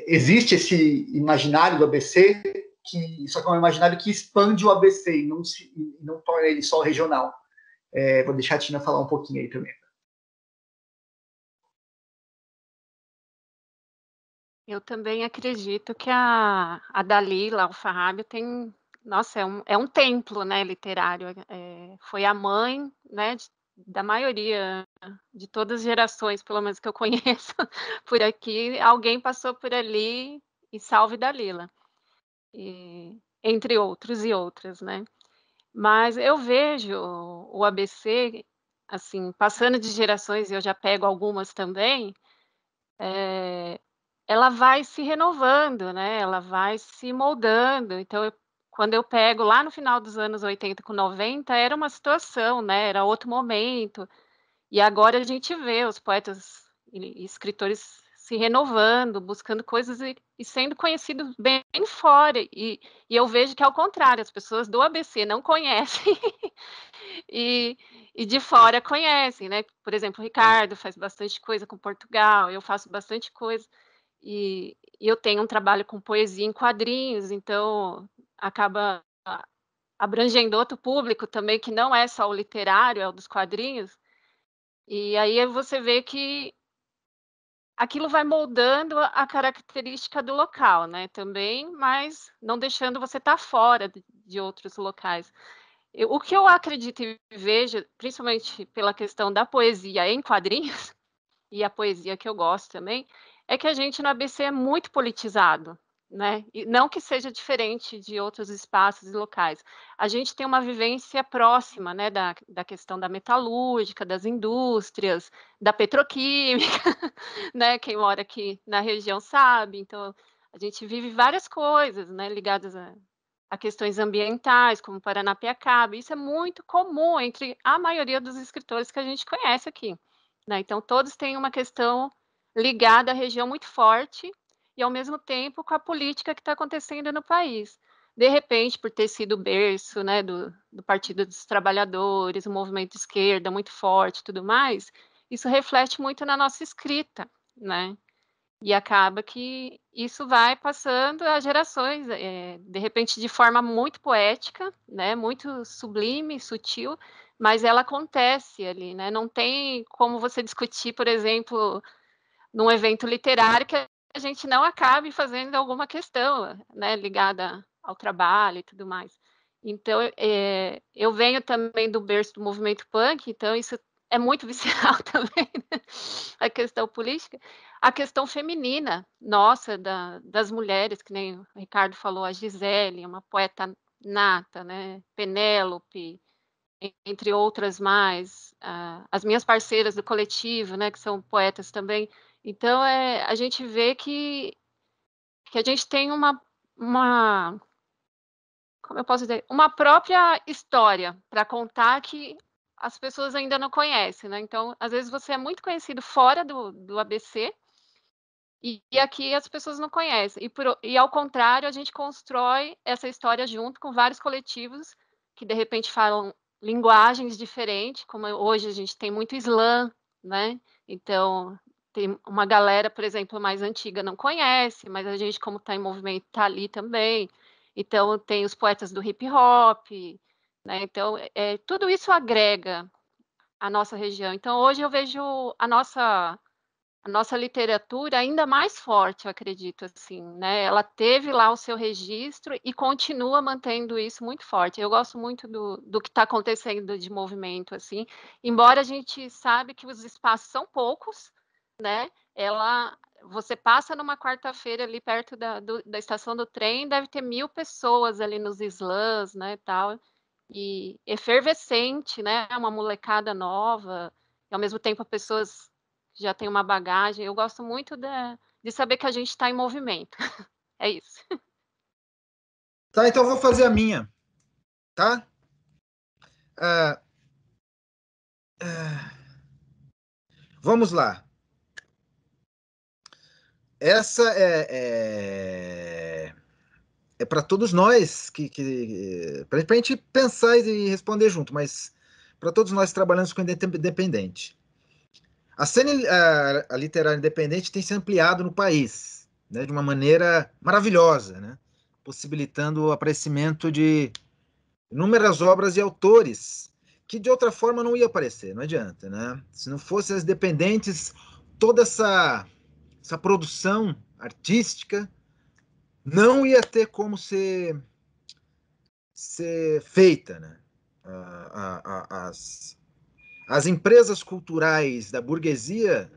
[SPEAKER 2] Existe esse imaginário do ABC, só que é um imaginário que expande o ABC e não torna ele só regional. Vou deixar a Tina falar um pouquinho aí também.
[SPEAKER 4] Eu também acredito que a Dalila Alfarrábio tem, nossa, é um templo, né, literário. Foi a mãe, né, da maioria, de todas as gerações, pelo menos que eu conheço por aqui, alguém passou por ali, e salve Dalila, entre outros e outras, né? Mas eu vejo o ABC, assim, passando de gerações, e eu já pego algumas também, ela vai se renovando, né? Ela vai se moldando. Então, quando eu pego lá no final dos anos 80 com 90, era uma situação, né? Era outro momento. E agora a gente vê os poetas e escritores se renovando, buscando coisas e sendo conhecidos bem fora. E eu vejo que, ao contrário, as pessoas do ABC não conhecem e, e de fora conhecem, né? Por exemplo, o Ricardo faz bastante coisa com Portugal, eu faço bastante coisa. E eu tenho um trabalho com poesia em quadrinhos, então acaba abrangendo outro público também, que não é só o literário, é o dos quadrinhos. E aí você vê que aquilo vai moldando a característica do local, né, também, mas não deixando você estar fora de outros locais. O que eu acredito e vejo, principalmente pela questão da poesia em quadrinhos, e a poesia que eu gosto também, é que a gente no ABC é muito politizado, né? E não que seja diferente de outros espaços e locais. A gente tem uma vivência próxima, né, da questão da metalúrgica, das indústrias, da petroquímica, né? Quem mora aqui na região sabe. Então, a gente vive várias coisas, né, ligadas a questões ambientais, como Paranapiacaba. Isso é muito comum entre a maioria dos escritores que a gente conhece aqui, né? Então, todos têm uma questão ligada à região muito forte e, ao mesmo tempo, com a política que está acontecendo no país. De repente, por ter sido berço, né, do Partido dos Trabalhadores, o movimento de esquerda muito forte e tudo mais, isso reflete muito na nossa escrita, né? E acaba que isso vai passando a gerações, de repente de forma muito poética, né, muito sublime, sutil, mas ela acontece ali, né? Não tem como você discutir, por exemplo, num evento literário, que a gente não acabe fazendo alguma questão, né, ligada ao trabalho e tudo mais. Então, eu venho também do berço do movimento punk, então isso é muito visceral também, né? A questão política. A questão feminina, nossa, das mulheres, que nem o Ricardo falou, a Gisele, uma poeta nata, né? Penélope, entre outras mais, as minhas parceiras do coletivo, né, que são poetas também. Então, a gente vê que a gente tem como eu posso dizer, uma própria história para contar que as pessoas ainda não conhecem, né? Então, às vezes você é muito conhecido fora do ABC e aqui as pessoas não conhecem. E ao contrário, a gente constrói essa história junto com vários coletivos que de repente falam linguagens diferentes, como hoje a gente tem muito slam, né? Então, tem uma galera, por exemplo, mais antiga não conhece, mas a gente, como está em movimento, está ali também. Então, tem os poetas do hip hop, né? Então, tudo isso agrega a nossa região. Então, hoje eu vejo a nossa literatura ainda mais forte, eu acredito, assim, né? Ela teve lá o seu registro e continua mantendo isso muito forte. Eu gosto muito do que está acontecendo de movimento, assim, embora a gente sabe que os espaços são poucos, né? Você passa numa quarta-feira ali perto da estação do trem, deve ter 1.000 pessoas ali nos slams, né, tal, e efervescente, né? Uma molecada nova, e ao mesmo tempo pessoas já tem uma bagagem. Eu gosto muito de saber que a gente está em movimento. É isso.
[SPEAKER 5] Tá, então eu vou fazer a minha, tá? Vamos lá. Essa é para todos nós, para a gente pensar e responder junto, mas para todos nós que trabalhamos com independente. A cena a literária independente tem se ampliado no país, né, de uma maneira maravilhosa, né, possibilitando o aparecimento de inúmeras obras e autores que de outra forma não ia aparecer, não adianta, né? Se não fossem as dependentes, toda essa produção artística não ia ter como ser feita, né? As empresas culturais da burguesia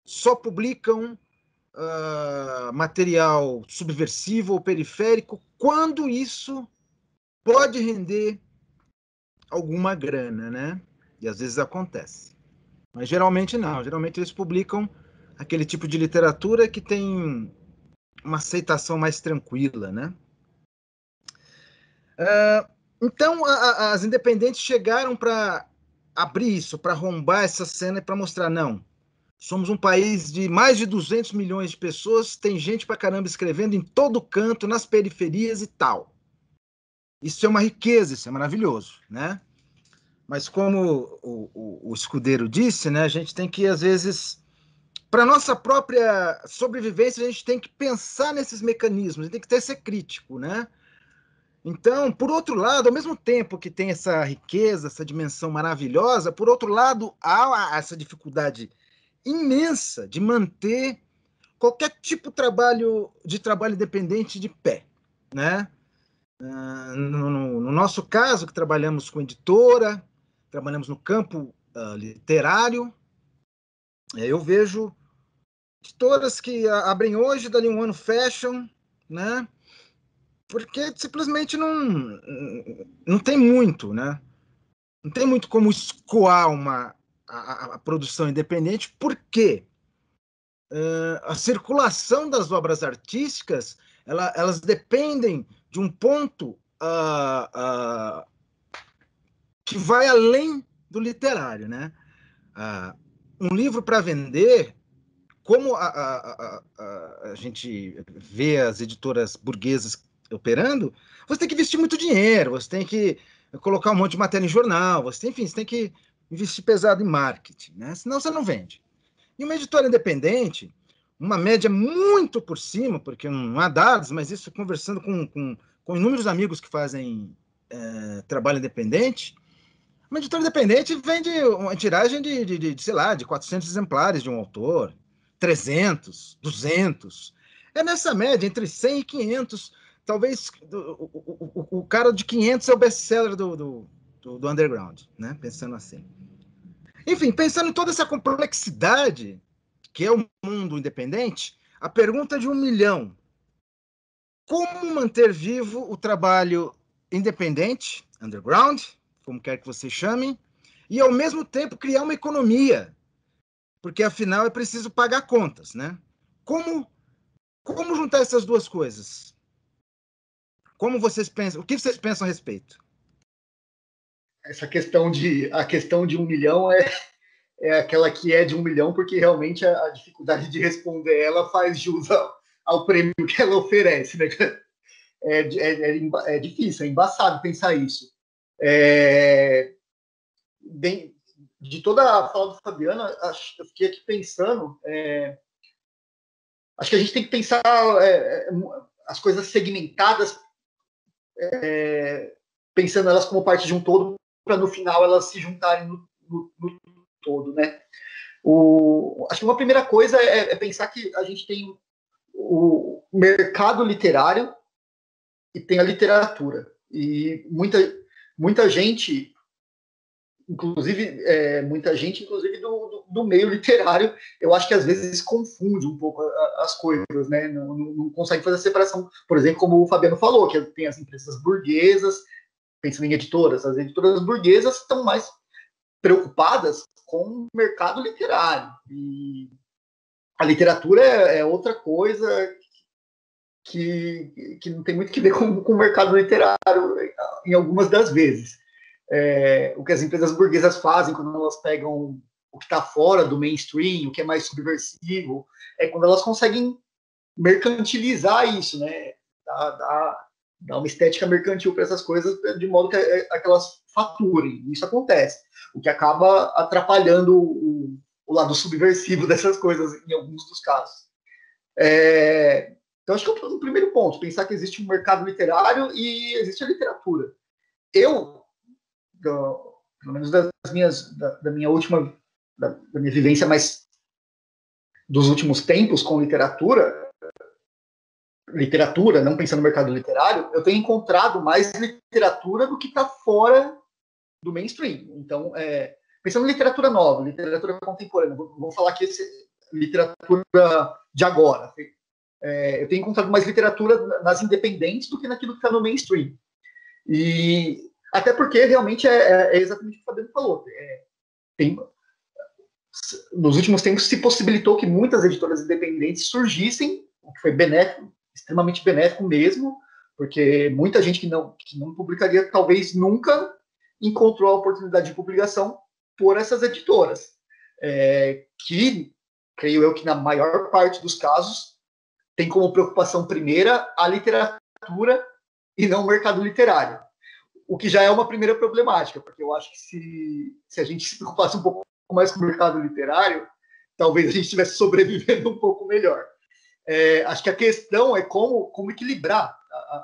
[SPEAKER 5] só publicam material subversivo ou periférico quando isso pode render alguma grana, né? E às vezes acontece. Mas geralmente não. Geralmente eles publicam aquele tipo de literatura que tem uma aceitação mais tranquila, né? Então, as independentes chegaram para abrir isso, para arrombar essa cena e para mostrar, não, somos um país de mais de 200 milhões de pessoas, tem gente pra caramba escrevendo em todo canto, nas periferias e tal. Isso é uma riqueza, isso é maravilhoso, né? Mas como o escudeiro disse, né, a gente tem que, às vezes, para nossa própria sobrevivência, a gente tem que pensar nesses mecanismos, a gente tem que ser crítico, né? Então, por outro lado, ao mesmo tempo que tem essa riqueza, essa dimensão maravilhosa, por outro lado, há essa dificuldade imensa de manter qualquer tipo de trabalho independente de pé, né? No nosso caso, que trabalhamos com editora, trabalhamos no campo literário, eu vejo editoras que abrem hoje, dali um ano fecham, né? Porque simplesmente não tem muito, né? Não tem muito como escoar a produção independente, porque a circulação das obras artísticas elas dependem de um ponto que vai além do literário, né? Um livro para vender, como a gente vê as editoras burguesas operando, você tem que investir muito dinheiro, você tem que colocar um monte de matéria em jornal, você tem que investir pesado em marketing, né? Senão você não vende. E uma editora independente, uma média muito por cima, porque não há dados, mas isso conversando com inúmeros amigos que fazem trabalho independente, uma editora independente vende uma tiragem sei lá, de 400 exemplares de um autor, 300, 200. É nessa média, entre 100 e 500. talvez o cara de 500 é o best-seller do underground, né? Pensando assim. Enfim, pensando em toda essa complexidade que é o mundo independente, a pergunta de 1 milhão: como manter vivo o trabalho independente, underground, como quer que você chame, e ao mesmo tempo criar uma economia, porque afinal é preciso pagar contas, né? Como juntar essas duas coisas? Como vocês pensam? O que vocês pensam a respeito?
[SPEAKER 2] A questão de 1 milhão é aquela que é de 1 milhão, porque realmente a dificuldade de responder ela faz jus ao prêmio que ela oferece, né? É difícil, é embaçado pensar isso. De toda a fala do Fabiano, eu fiquei aqui pensando. Acho que a gente tem que pensar as coisas segmentadas, pensando elas como parte de um todo, para no final elas se juntarem no todo, né? Acho que uma primeira coisa é pensar que a gente tem o mercado literário e tem a literatura. E muita gente, inclusive do meio literário, eu acho que às vezes confunde um pouco as coisas, né? Não consegue fazer a separação. Por exemplo, como o Fabiano falou, que tem as empresas burguesas, pensando em editoras, as editoras burguesas estão mais preocupadas com o mercado literário. E a literatura é outra coisa que não tem muito que ver com o mercado literário em algumas das vezes. O que as empresas burguesas fazem quando elas pegam o que está fora do mainstream, o que é mais subversivo, é quando elas conseguem mercantilizar isso, né? Dar uma estética mercantil para essas coisas, de modo que elas faturem. Isso acontece, o que acaba atrapalhando o lado subversivo dessas coisas em alguns dos casos. Então, acho que é o primeiro ponto, pensar que existe um mercado literário e existe a literatura. Pelo menos da minha vivência mais dos últimos tempos com literatura, não pensando no mercado literário, eu tenho encontrado mais literatura do que está fora do mainstream. Então, pensando em literatura nova, literatura contemporânea, vamos falar aqui literatura de agora. Eu tenho encontrado mais literatura nas independentes do que naquilo que está no mainstream. E até porque realmente é exatamente o que o Fabiano falou. Nos últimos tempos se possibilitou que muitas editoras independentes surgissem, o que foi benéfico, extremamente benéfico mesmo, porque muita gente que não publicaria talvez nunca encontrou a oportunidade de publicação por essas editoras, que, creio eu que na maior parte dos casos, tem como preocupação primeira a literatura e não o mercado literário. O que já é uma primeira problemática, porque eu acho que se a gente se preocupasse um pouco mais com o mercado literário, talvez a gente estivesse sobrevivendo um pouco melhor. Acho que a questão é como equilibrar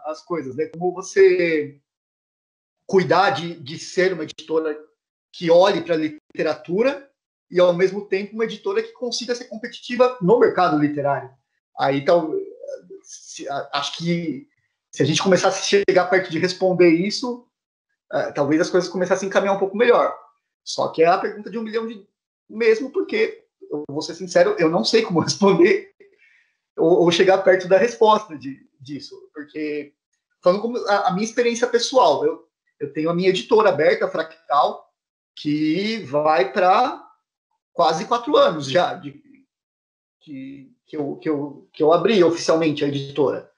[SPEAKER 2] as coisas, né? Como você cuidar de ser uma editora que olhe para a literatura e, ao mesmo tempo, uma editora que consiga ser competitiva no mercado literário. Aí, acho que se a gente começasse a chegar perto de responder isso, talvez as coisas começassem a encaminhar um pouco melhor. Só que é a pergunta de 1 milhão mesmo, porque, eu vou ser sincero, eu não sei como responder ou chegar perto da resposta disso. Porque, falando como a minha experiência pessoal, eu tenho a minha editora aberta, a Fractal, que vai para quase 4 anos já que eu abri oficialmente a editora.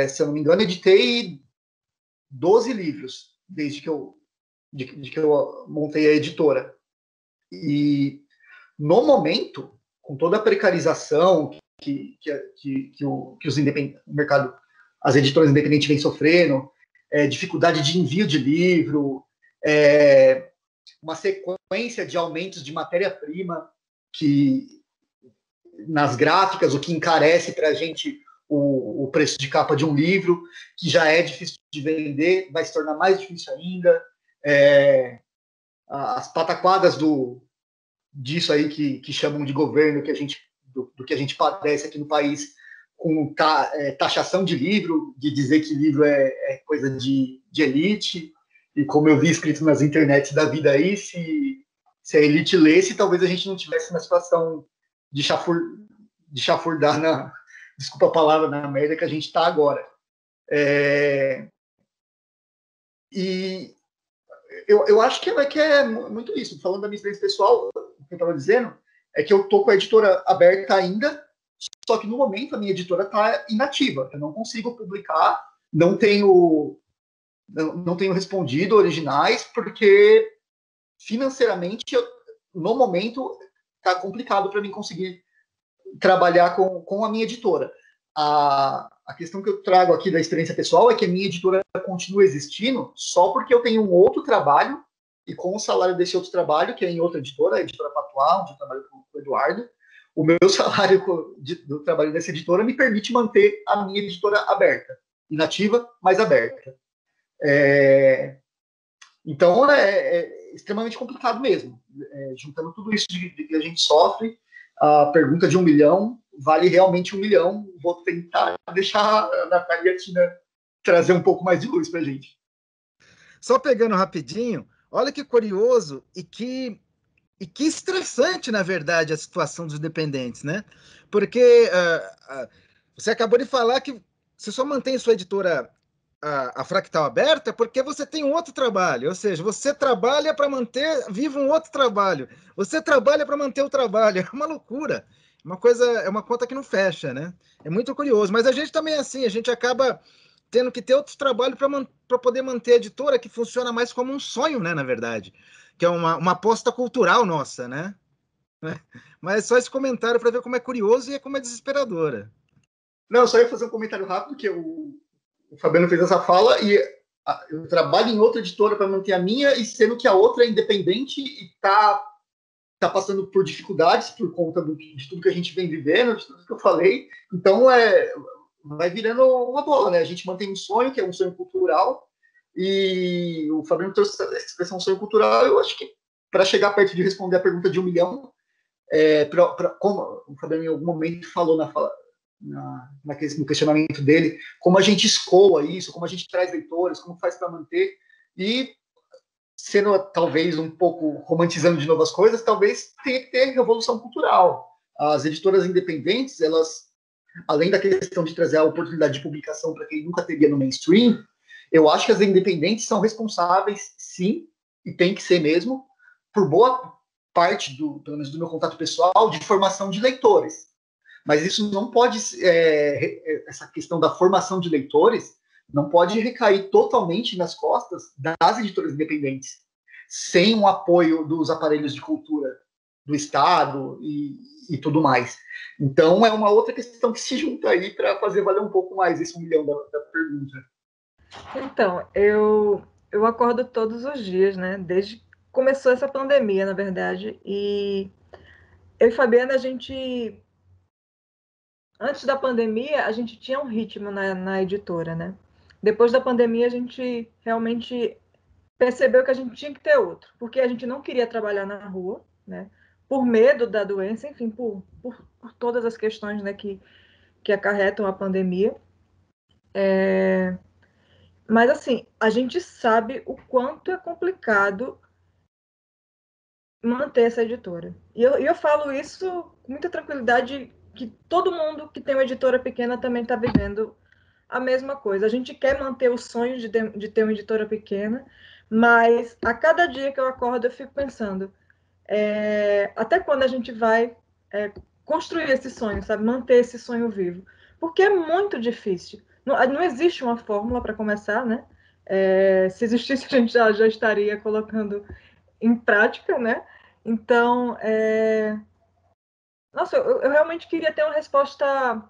[SPEAKER 2] Se eu não me engano, editei 12 livros desde que eu montei a editora. E, no momento, com toda a precarização que os mercado, as editoras independentes vêm sofrendo, dificuldade de envio de livro, uma sequência de aumentos de matéria-prima que nas gráficas, o que encarece para a gente o preço de capa de um livro, que já é difícil de vender, vai se tornar mais difícil ainda. As pataquadas disso aí que chamam de governo, do que a gente padece aqui no país, taxação de livro, de dizer que livro é coisa de elite, e como eu vi escrito nas internets da vida aí, se a elite lesse, talvez a gente não tivesse uma situação de chafurdar desculpa a palavra, na merda que a gente está agora. E eu acho que é muito isso. Falando da minha experiência pessoal, o que eu estava dizendo é que eu estou com a editora aberta ainda, só que no momento a minha editora está inativa. Eu não consigo publicar, não tenho respondido originais, porque financeiramente, no momento, está complicado para mim conseguir trabalhar com a minha editora. A questão que eu trago aqui da experiência pessoal é que a minha editora continua existindo só porque eu tenho um outro trabalho, e com o salário desse outro trabalho, que é em outra editora, a editora Patuá, onde eu trabalho com o Eduardo, o meu salário do trabalho dessa editora me permite manter a minha editora aberta, inativa, mas aberta. Então, é extremamente complicado mesmo. Juntando tudo isso de que a gente sofre, a pergunta de 1 milhão vale realmente 1 milhão. Vou tentar deixar a Natália e a Tina trazer um pouco mais de luz para a gente.
[SPEAKER 5] Só pegando rapidinho, olha que curioso e que estressante, na verdade, a situação dos dependentes, né? Porque você acabou de falar que você só mantém sua editora a Fractal aberta porque você tem um outro trabalho, ou seja, você trabalha para manter vivo um outro trabalho, você trabalha para manter o trabalho, é uma loucura, é uma conta que não fecha, né? É muito curioso, mas a gente também é assim, a gente acaba tendo que ter outro trabalho para poder manter a editora, que funciona mais como um sonho, né, na verdade, que é uma aposta cultural nossa, né? Mas só esse comentário para ver como é curioso e como é desesperadora.
[SPEAKER 2] Não, eu só ia fazer um comentário rápido, que o Fabiano fez essa fala, e eu trabalho em outra editora para manter a minha, e sendo que a outra é independente e está passando por dificuldades por conta de tudo que a gente vem vivendo, de tudo que eu falei. Então, vai virando uma bola, né? A gente mantém um sonho, que é um sonho cultural, e o Fabiano trouxe essa expressão sonho cultural. Eu acho que para chegar perto de responder a pergunta de 1 milhão, como o Fabiano em algum momento falou no questionamento dele, como a gente escoa isso, como a gente traz leitores, como faz para manter, e sendo talvez um pouco romantizando de novo as coisas, talvez tenha que ter revolução cultural. As editoras independentes, elas, além da questão de trazer a oportunidade de publicação para quem nunca teria no mainstream, eu acho que as independentes são responsáveis, sim, e tem que ser mesmo, por boa parte, pelo menos do meu contato pessoal, de formação de leitores. Mas isso não pode, essa questão da formação de leitores, não pode recair totalmente nas costas das editoras independentes, sem um apoio dos aparelhos de cultura do Estado e tudo mais. Então, é uma outra questão que se junta aí para fazer valer um pouco mais esse 1 milhão da pergunta.
[SPEAKER 3] Então, eu acordo todos os dias, né? Desde que começou essa pandemia, na verdade, e eu e Fabiana, antes da pandemia, a gente tinha um ritmo na editora, né? Depois da pandemia, a gente realmente percebeu que a gente tinha que ter outro, porque a gente não queria trabalhar na rua, né? Por medo da doença, enfim, por todas as questões, né, que acarretam a pandemia. Mas, assim, a gente sabe o quanto é complicado manter essa editora. E eu falo isso com muita tranquilidade, que todo mundo que tem uma editora pequena também está vivendo a mesma coisa. A gente quer manter o sonho de ter uma editora pequena, mas a cada dia que eu acordo eu fico pensando, até quando a gente vai construir esse sonho, sabe? Manter esse sonho vivo. Porque é muito difícil. Não existe uma fórmula para começar, né? Se existisse, a gente já estaria colocando em prática, né? Então, nossa, eu realmente queria ter uma resposta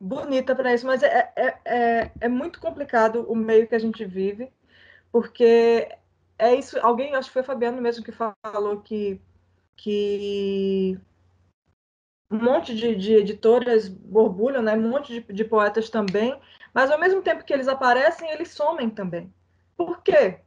[SPEAKER 3] bonita para isso, mas é muito complicado o meio que a gente vive, porque é isso. Alguém, acho que foi o Fabiano mesmo que falou que um monte de editoras borbulham, né? Um monte de poetas também, mas ao mesmo tempo que eles aparecem, eles somem também. Por quê?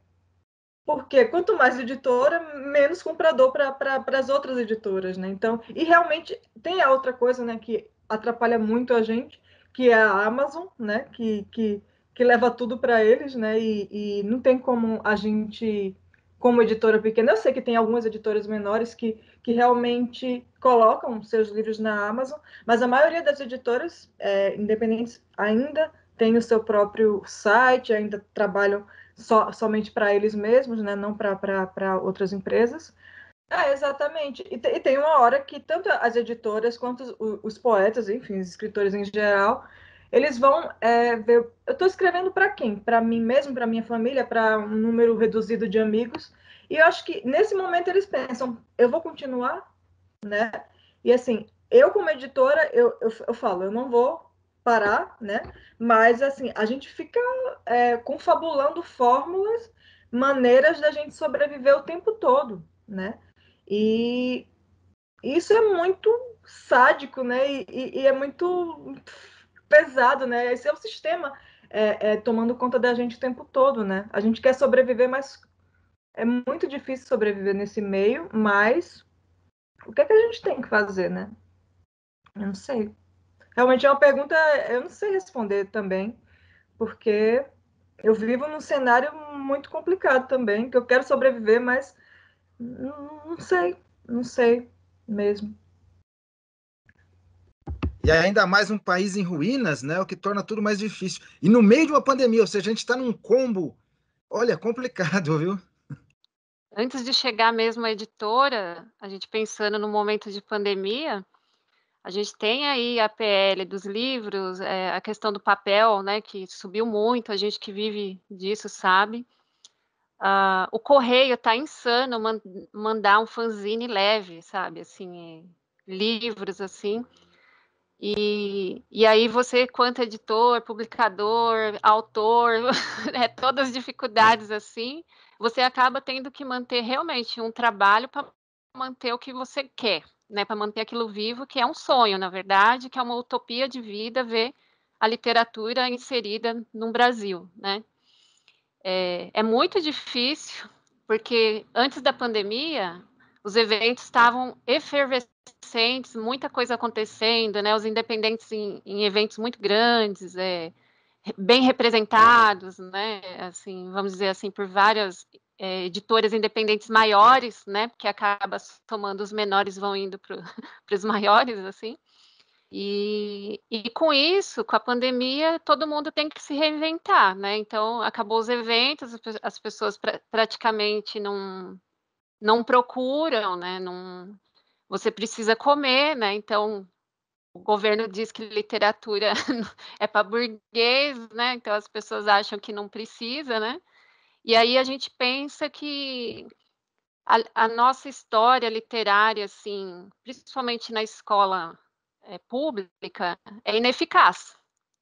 [SPEAKER 3] Porque quanto mais editora, menos comprador para as outras editoras, né? Então, e realmente tem a outra coisa, né? Que atrapalha muito a gente, que é a Amazon, né? Que leva tudo para eles, né? E não tem como a gente, como editora pequena, eu sei que tem algumas editoras menores que realmente colocam seus livros na Amazon, mas a maioria das editoras independentes ainda tem o seu próprio site, ainda trabalham somente para eles mesmos, né? Não para outras empresas. Exatamente. E tem uma hora que tanto as editoras quanto os poetas, enfim, os escritores em geral, eles vão ver. Eu estou escrevendo para quem? Para mim mesmo, para minha família, para um número reduzido de amigos. E eu acho que nesse momento eles pensam: eu vou continuar, né? E assim, eu como editora, eu falo, eu não vou parar, né? Mas assim, a gente fica confabulando fórmulas, maneiras da gente sobreviver o tempo todo, né? E isso é muito sádico, né? E é muito pesado, né? Esse é o sistema tomando conta da gente o tempo todo, né? A gente quer sobreviver, mas é muito difícil sobreviver nesse meio, mas o que é que a gente tem que fazer, né? Eu não sei. Realmente é uma pergunta, eu não sei responder também, porque eu vivo num cenário muito complicado também, que eu quero sobreviver, mas não sei mesmo.
[SPEAKER 5] E ainda mais um país em ruínas, né? O que torna tudo mais difícil. E no meio de uma pandemia, ou seja, a gente está num combo, olha, complicado, viu?
[SPEAKER 4] Antes de chegar mesmo à editora, a gente pensando no momento de pandemia, a gente tem aí a PL dos livros, a questão do papel, né, que subiu muito, a gente que vive disso sabe. O correio tá insano mandar um fanzine leve, sabe, assim, livros, assim. E aí você, quanto editor, publicador, autor, todas as dificuldades assim, você acaba tendo que manter realmente um trabalho para manter o que você quer, né? Para manter aquilo vivo, que é um sonho, na verdade, que é uma utopia de vida ver a literatura inserida no Brasil, né? É muito difícil, porque antes da pandemia, os eventos estavam efervescentes, muita coisa acontecendo, né? Os independentes em eventos muito grandes, bem representados, né? Assim, vamos dizer assim, por várias editoras independentes maiores, né? Porque acaba somando os menores vão indo para os maiores, assim. E com isso, com a pandemia, todo mundo tem que se reinventar, né? Então, acabou os eventos, as pessoas praticamente não procuram, né? Não, você precisa comer, né? Então, o governo diz que literatura é para burguês, né? Então, as pessoas acham que não precisa, né? E aí a gente pensa que a nossa história literária, assim, principalmente na escola pública, é ineficaz,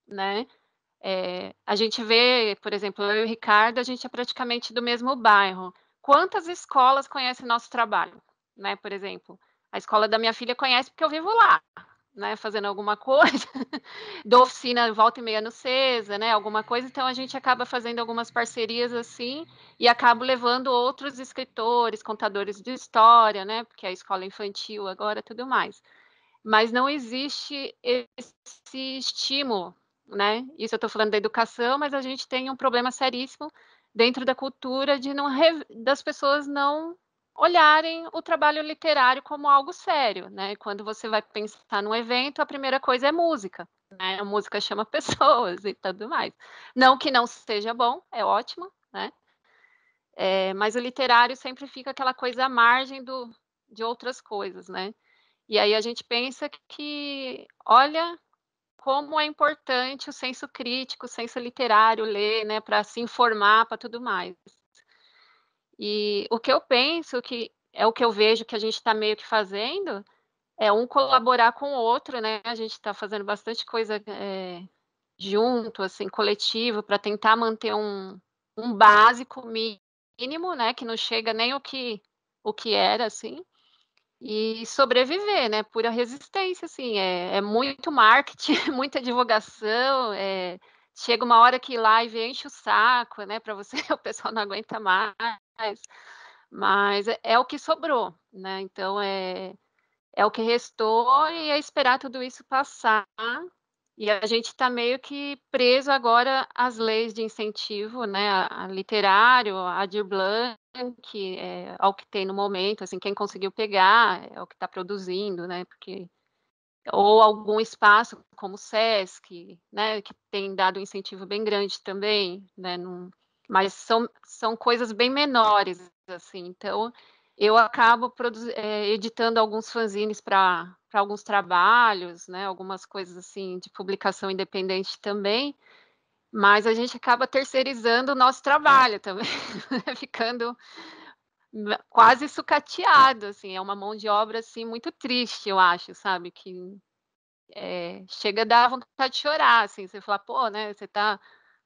[SPEAKER 4] né? A gente vê, por exemplo, eu e o Ricardo, a gente é praticamente do mesmo bairro. Quantas escolas conhecem nosso trabalho, né? Por exemplo, a escola da minha filha conhece porque eu vivo lá, né? Fazendo alguma coisa, dou oficina volta e meia no CESA, né? Alguma coisa, então a gente acaba fazendo algumas parcerias assim e acabo levando outros escritores, contadores de história, né? Porque a escola infantil agora tudo mais. Mas não existe esse estímulo, né? Isso eu estou falando da educação, mas a gente tem um problema seríssimo dentro da cultura de das pessoas não olharem o trabalho literário como algo sério, né? Quando você vai pensar num evento, a primeira coisa é música, né? A música chama pessoas e tudo mais. Não que não seja bom, é ótimo, né? Mas o literário sempre fica aquela coisa à margem de outras coisas, né? E aí a gente pensa que, olha, como é importante o senso crítico, o senso literário, ler, né, para se informar, para tudo mais. E o que eu penso, que é o que eu vejo que a gente está meio que fazendo, é um colaborar com o outro, né? A gente está fazendo bastante coisa junto, assim, coletivo, para tentar manter um básico mínimo, né? Que não chega nem o que era, assim. E sobreviver, né, pura resistência, assim, é muito marketing, muita divulgação, chega uma hora que live enche o saco, né, para você o pessoal não aguenta mais, mas é o que sobrou, né, então é o que restou e é esperar tudo isso passar. E a gente está meio que preso agora às leis de incentivo, né, a literário, a Aldir Blanc, ao que tem no momento, assim, quem conseguiu pegar é o que está produzindo, né, porque ou algum espaço como o Sesc, né, que tem dado um incentivo bem grande também, né, mas são coisas bem menores, assim, então eu acabo editando alguns fanzines para alguns trabalhos, né, algumas coisas assim de publicação independente também, mas a gente acaba terceirizando o nosso trabalho também, ficando quase sucateado, assim, é uma mão de obra assim muito triste, eu acho, sabe, que chega a dar vontade de chorar, assim, você fala, pô, né, você está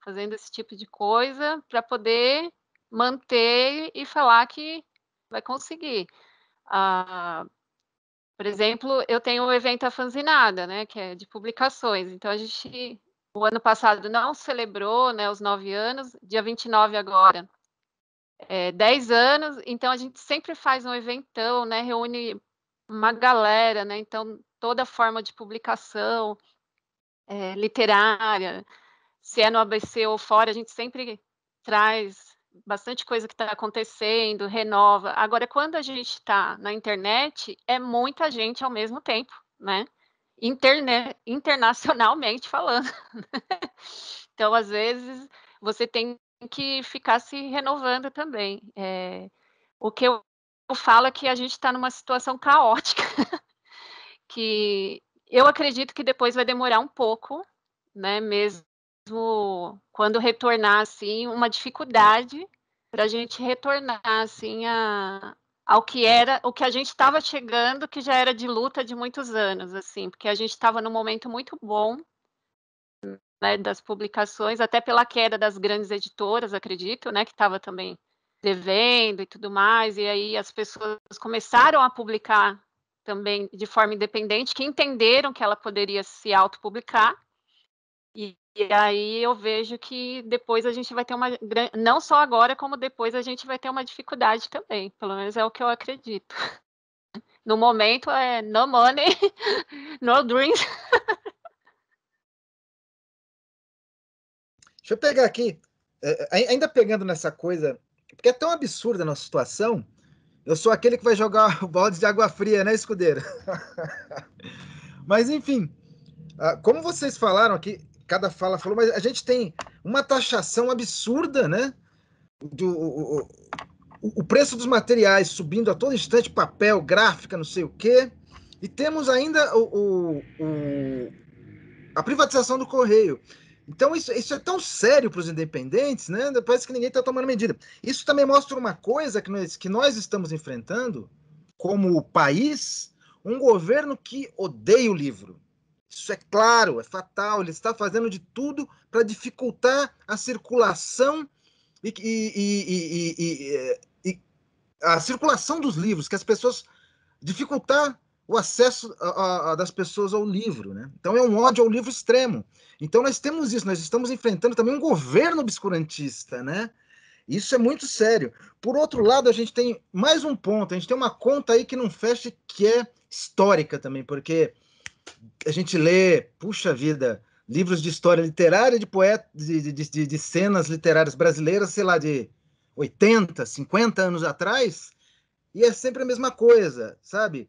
[SPEAKER 4] fazendo esse tipo de coisa para poder manter e falar que vai conseguir. Por exemplo, eu tenho o evento A Fanzinada, né, que é de publicações, então a gente, o ano passado não celebrou, né, os 9 anos, dia 29 agora, 10 anos, então a gente sempre faz um eventão, né, reúne uma galera, né, então toda forma de publicação, literária, se é no ABC ou fora, a gente sempre traz bastante coisa que está acontecendo, renova. Agora, quando a gente está na internet, é muita gente ao mesmo tempo, né? Internacionalmente falando. Então, às vezes, você tem que ficar se renovando também. O que eu falo é que a gente está numa situação caótica, que eu acredito que depois vai demorar um pouco, né? Mesmo quando retornar, assim, uma dificuldade para a gente retornar, assim, ao que era, o que a gente estava chegando, que já era de luta de muitos anos, assim, porque a gente estava num momento muito bom, né, das publicações, até pela queda das grandes editoras, acredito, né, que estava também devendo e tudo mais, e aí as pessoas começaram a publicar também de forma independente, que entenderam que ela poderia se autopublicar, e aí eu vejo que depois a gente vai ter uma não só agora, como depois a gente vai ter uma dificuldade também, pelo menos é o que eu acredito. No momento é no money, no dreams.
[SPEAKER 5] Deixa eu pegar aqui, ainda pegando nessa coisa, porque é tão absurda a nossa situação, eu sou aquele que vai jogar o balde de água fria, né, escudeiro? Mas, enfim, como vocês falaram aqui, cada fala falou, mas a gente tem uma taxação absurda, né? O preço dos materiais subindo a todo instante, papel, gráfica, não sei o quê, e temos ainda a privatização do Correio. Então, isso é tão sério para os independentes, né? Parece que ninguém está tomando medida. Isso também mostra uma coisa que nós estamos enfrentando, como país, um governo que odeia o livro. Isso é claro, é fatal. Ele está fazendo de tudo para dificultar a circulação e a circulação dos livros, que as pessoas dificultar o acesso das pessoas ao livro, né? Então é um ódio ao livro extremo. Então nós temos isso, nós estamos enfrentando também um governo obscurantista, né? Isso é muito sério. Por outro lado, a gente tem mais um ponto, a gente tem uma conta aí que não fecha, que é histórica também, porque a gente lê, puxa vida, livros de história literária de poetas, de cenas literárias brasileiras, sei lá, de 80, 50 anos atrás, e é sempre a mesma coisa, sabe?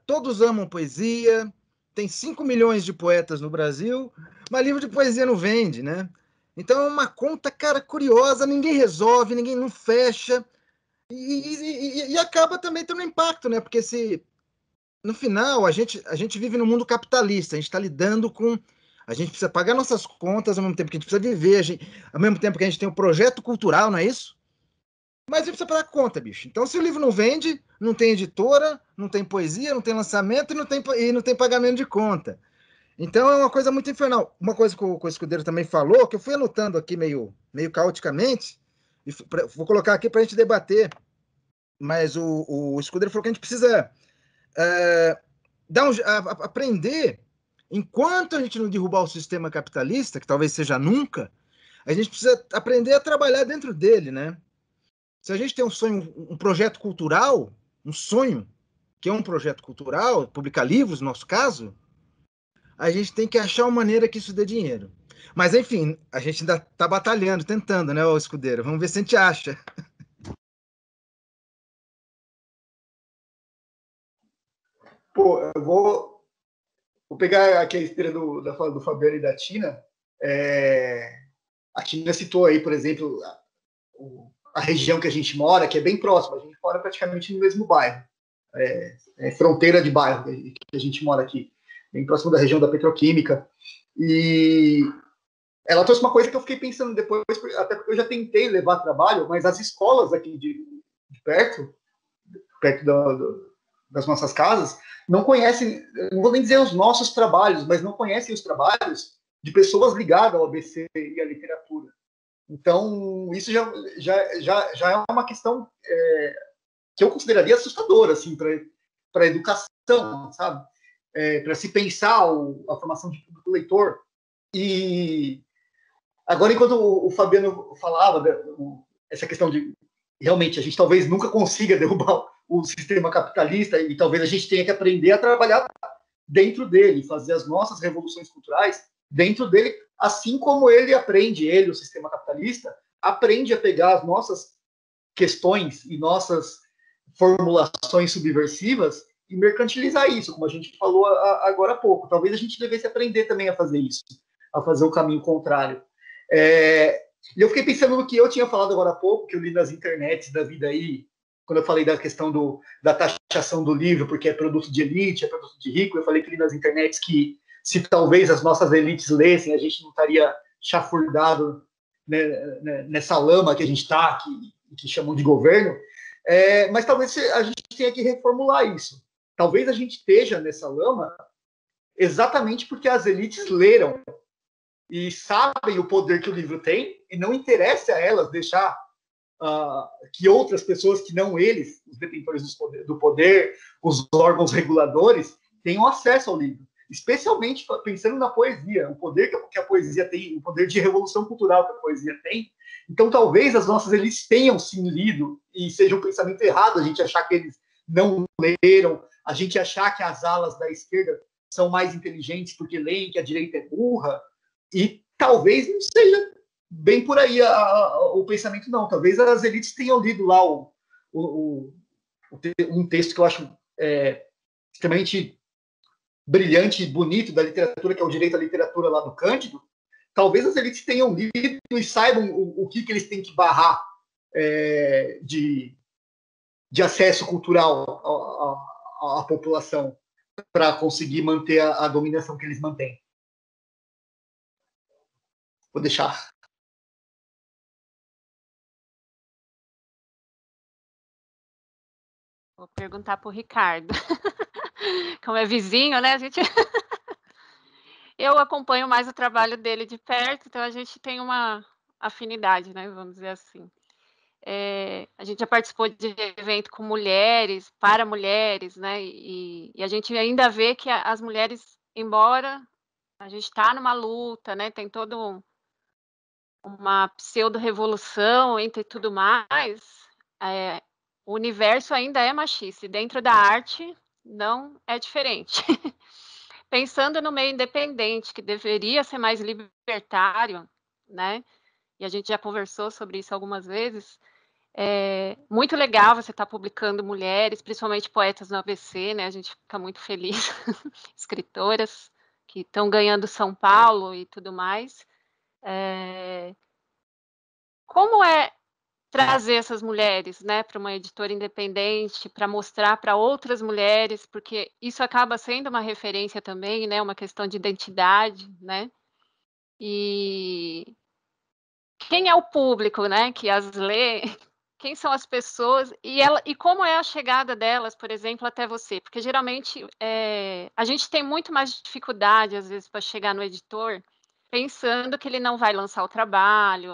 [SPEAKER 5] Todos amam poesia, tem 5 milhões de poetas no Brasil, mas livro de poesia não vende, né? Então é uma conta, cara, curiosa, ninguém resolve, ninguém não fecha, e acaba também tendo impacto, né? Porque se no final a gente vive num mundo capitalista, a gente está lidando com. A gente precisa pagar nossas contas ao mesmo tempo que a gente precisa viver, ao mesmo tempo que a gente tem um projeto cultural, não é isso? Mas ele precisa pagar conta, bicho. Então, se o livro não vende, não tem editora, não tem poesia, não tem lançamento e não tem pagamento de conta. Então, é uma coisa muito infernal. Uma coisa que o Escudeiro também falou, que eu fui anotando aqui meio caoticamente, e vou colocar aqui para a gente debater, mas o Escudeiro falou que a gente precisa aprender, enquanto a gente não derrubar o sistema capitalista, que talvez seja nunca, a gente precisa aprender a trabalhar dentro dele, né? Se a gente tem um sonho, um projeto cultural, um sonho, que é um projeto cultural, publicar livros, no nosso caso, a gente tem que achar uma maneira que isso dê dinheiro. Mas, enfim, a gente ainda está batalhando, tentando, né, ô Escudeiro? Vamos ver se a gente acha.
[SPEAKER 2] Pô, eu vou pegar aqui a esteira da fala do Fabiano e da Tina. A Tina citou aí, por exemplo, a região que a gente mora, que é bem próxima. A gente mora praticamente no mesmo bairro. Fronteira de bairro que a gente mora aqui. Bem próximo da região da petroquímica. E ela trouxe uma coisa que eu fiquei pensando depois, até porque eu já tentei levar trabalho, mas as escolas aqui de perto das nossas casas, não conhecem, não vou nem dizer os nossos trabalhos, mas não conhecem os trabalhos de pessoas ligadas ao ABC e à literatura. Então, isso já é uma questão que eu consideraria assustadora, assim, para a educação, sabe? Para se pensar a formação de público leitor. E agora, enquanto o Fabiano falava essa questão de realmente a gente talvez nunca consiga derrubar o sistema capitalista e talvez a gente tenha que aprender a trabalhar dentro dele, fazer as nossas revoluções culturais dentro dele, assim como o sistema capitalista, aprende a pegar as nossas questões e nossas formulações subversivas e mercantilizar isso, como a gente falou agora há pouco. Talvez a gente devesse aprender também a fazer isso, a fazer o caminho contrário. E eu fiquei pensando no que eu tinha falado agora há pouco, que eu li nas internets da vida aí, quando eu falei da questão da taxação do livro, porque é produto de elite, é produto de rico, eu falei que li nas internets que se talvez as nossas elites lessem, a gente não estaria chafurdado, né, nessa lama que a gente está, que chamam de governo, mas talvez a gente tenha que reformular isso. Talvez a gente esteja nessa lama exatamente porque as elites leram e sabem o poder que o livro tem, e não interessa a elas deixar que outras pessoas que não eles, os detentores do poder, os órgãos reguladores, tenham acesso ao livro. Especialmente pensando na poesia, o poder que a poesia tem, o poder de revolução cultural que a poesia tem. Então, talvez as nossas elites tenham sim lido, e seja um pensamento errado a gente achar que eles não leram, a gente achar que as alas da esquerda são mais inteligentes porque leem que a direita é burra, e talvez não seja bem por aí o pensamento, não. Talvez as elites tenham lido lá um texto que eu acho extremamente brilhante e bonito da literatura, que é o Direito à Literatura lá do Cândido. Talvez as elites tenham lido e saibam o que eles têm que barrar de acesso cultural à população para conseguir manter a dominação que eles mantêm. Vou deixar.
[SPEAKER 4] Vou perguntar para o Ricardo. Como é vizinho, né? Eu acompanho mais o trabalho dele de perto, então a gente tem uma afinidade, né? Vamos dizer assim. A gente já participou de evento com mulheres, para mulheres, né? E a gente ainda vê que as mulheres, embora a gente está numa luta, né? Tem todo uma pseudo-revolução entre tudo mais, o universo ainda é machista, e dentro da arte não é diferente. Pensando no meio independente, que deveria ser mais libertário, né? E a gente já conversou sobre isso algumas vezes. Muito legal você estar publicando mulheres, principalmente poetas no ABC, né? A gente fica muito feliz, escritoras que estão ganhando São Paulo e tudo mais. Como é trazer essas mulheres, né, para uma editora independente, para mostrar para outras mulheres, porque isso acaba sendo uma referência também, né, uma questão de identidade, né? E quem é o público, né, que as lê? Quem são as pessoas e como é a chegada delas, por exemplo, até você? Porque geralmente a gente tem muito mais dificuldade, às vezes, para chegar no editor, pensando que ele não vai lançar o trabalho,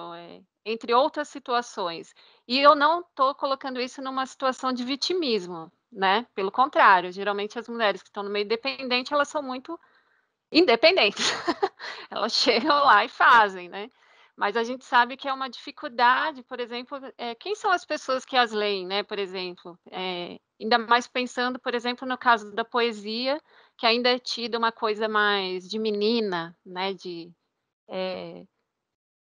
[SPEAKER 4] entre outras situações. E eu não estou colocando isso numa situação de vitimismo, né? Pelo contrário, geralmente as mulheres que estão no meio independente, elas são muito independentes. Elas chegam lá e fazem, né? Mas a gente sabe que é uma dificuldade, por exemplo, quem são as pessoas que as leem, né, por exemplo? Ainda mais pensando, por exemplo, no caso da poesia, que ainda é tida uma coisa mais de menina, né,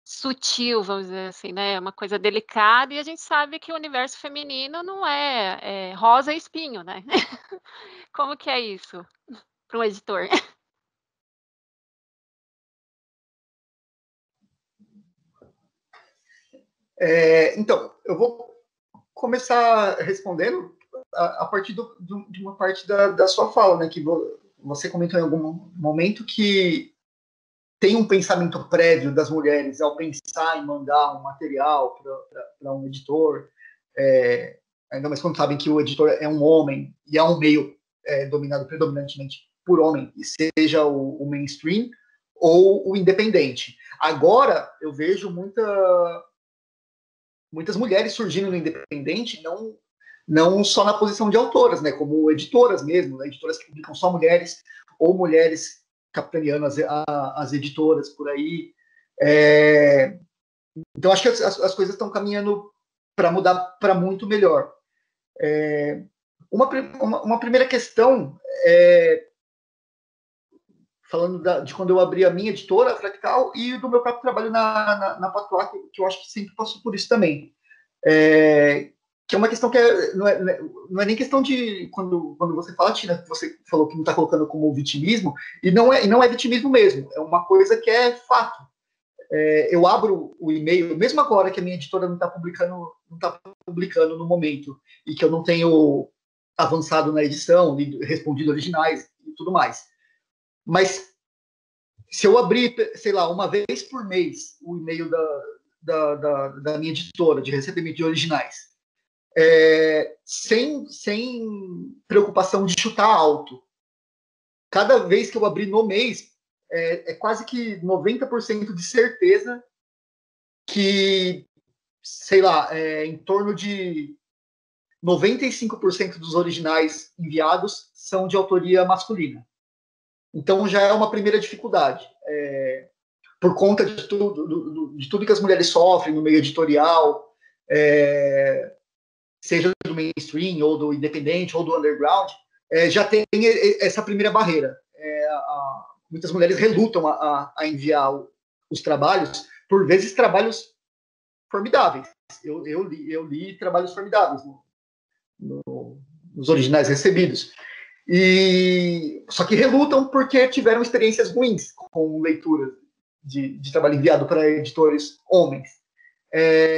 [SPEAKER 4] sutil, vamos dizer assim, né, uma coisa delicada, e a gente sabe que o universo feminino não é rosa e espinho, né? Como que é isso para um editor?
[SPEAKER 2] Então, eu vou começar respondendo a partir de uma parte da sua fala, né? Que você comentou em algum momento que tem um pensamento prévio das mulheres ao pensar em mandar um material para um editor, ainda mais quando sabem que o editor é um homem e é um meio dominado predominantemente por homem, e seja o mainstream ou o independente. Agora, eu vejo muitas mulheres surgindo no independente, não só na posição de autoras, né, como editoras mesmo, né, editoras que publicam só mulheres, ou mulheres capitaneando as editoras por aí. Então, acho que as coisas estão caminhando para mudar para muito melhor. Uma primeira questão, falando de quando eu abri a minha editora, a Fractal, e do meu próprio trabalho na Patois, que eu acho que sempre passou por isso também. Que é uma questão que não é nem questão de quando você fala, Tina, você falou que não está colocando como vitimismo, e não é vitimismo mesmo, é uma coisa que é fato. Eu abro o e-mail, mesmo agora que a minha editora não está publicando no momento, e que eu não tenho avançado na edição, respondido originais e tudo mais. Mas se eu abrir, sei lá, uma vez por mês o e-mail da minha editora de recebimento de originais, sem preocupação de chutar alto, cada vez que eu abrir no mês, é quase que 90% de certeza que, sei lá, em torno de 95% dos originais enviados são de autoria masculina. Então já é uma primeira dificuldade. Por conta de tudo que as mulheres sofrem no meio editorial, seja do mainstream, ou do independente, ou do underground, já tem essa primeira barreira. Muitas mulheres relutam a enviar os trabalhos, por vezes trabalhos formidáveis. Eu li trabalhos formidáveis nos originais recebidos. Só que relutam porque tiveram experiências ruins com leitura de trabalho enviado para editores homens.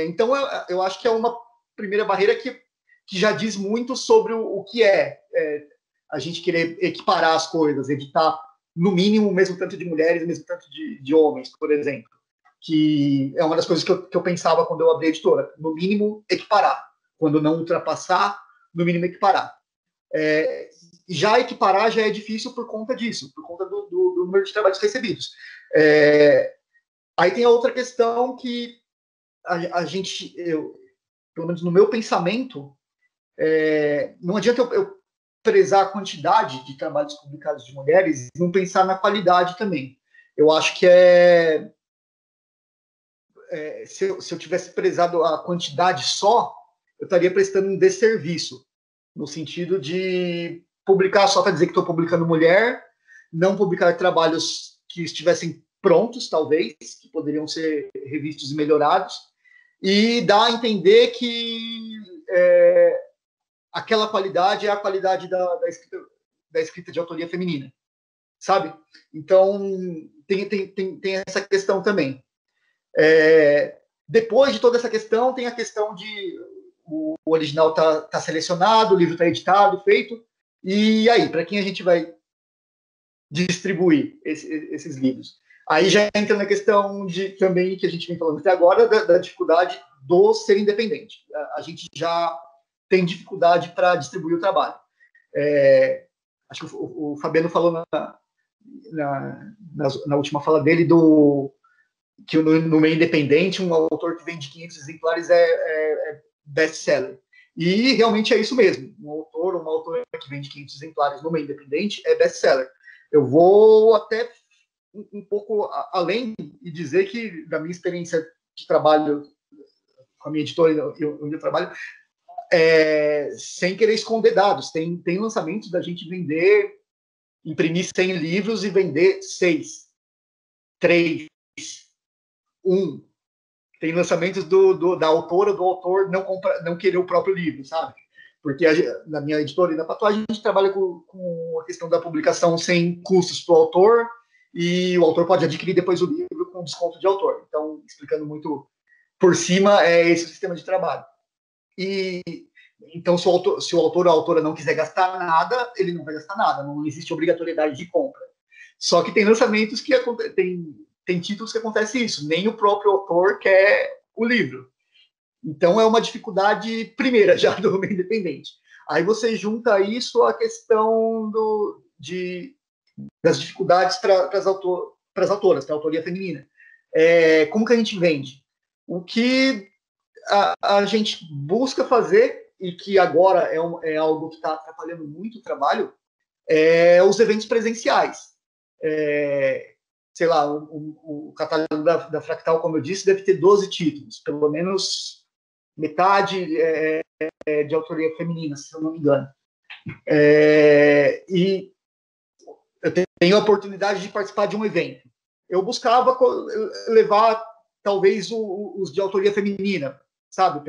[SPEAKER 2] Então, eu acho que é uma primeira barreira que já diz muito sobre o que a gente querer equiparar as coisas, editar, no mínimo, o mesmo tanto de mulheres, o mesmo tanto de homens, por exemplo. Que é uma das coisas que eu pensava quando eu abri a editora. No mínimo, equiparar. Quando não ultrapassar, no mínimo, equiparar. Já equiparar já é difícil por conta disso, por conta do número de trabalhos recebidos. Aí tem a outra questão que a gente, pelo menos no meu pensamento, não adianta eu prezar a quantidade de trabalhos publicados de mulheres e não pensar na qualidade também. Eu acho que se eu tivesse prezado a quantidade só, eu estaria prestando um desserviço, no sentido de publicar só para dizer que estou publicando mulher, não publicar trabalhos que estivessem prontos, talvez, que poderiam ser revistos e melhorados, e dar a entender que aquela qualidade é a qualidade da escrita de autoria feminina, sabe? Então, tem essa questão também. Depois de toda essa questão, tem a questão de o original tá selecionado, o livro está editado, feito, e aí, para quem a gente vai distribuir esses livros? Aí já entra na questão também que a gente vem falando até agora, da dificuldade do ser independente. A gente já tem dificuldade para distribuir o trabalho. Acho que o Fabiano falou na última fala dele que no meio independente, um autor que vende 500 exemplares é best-seller. E realmente é isso mesmo. Um autor ou uma autora que vende 500 exemplares no meio independente é best-seller. Eu vou até um pouco além e dizer que, da minha experiência de trabalho com a minha editora, onde eu trabalho, sem querer esconder dados, tem lançamentos da gente imprimir 100 livros e vender 6, 3, 1. Tem lançamentos da autora, do autor não querer o próprio livro, sabe? Porque na minha editora e na Patois, a gente trabalha com a questão da publicação sem custos para o autor, e o autor pode adquirir depois o livro com desconto de autor. Então, explicando muito por cima, é esse o sistema de trabalho. E então, se o autor ou a autora não quiser gastar nada, ele não vai gastar nada, não existe obrigatoriedade de compra. Só que tem lançamentos que tem títulos que acontece isso, nem o próprio autor quer o livro. Então, é uma dificuldade primeira já do meio independente. Aí você junta isso à questão das dificuldades para as autoras, para a autoria feminina. Como que a gente vende? O que a gente busca fazer, e que agora é algo que está atrapalhando muito o trabalho, os eventos presenciais. Sei lá, o catálogo da Fractal, como eu disse, deve ter 12 títulos, pelo menos metade de autoria feminina, se eu não me engano. E eu tenho a oportunidade de participar de um evento. Eu buscava levar, talvez, os de autoria feminina, sabe,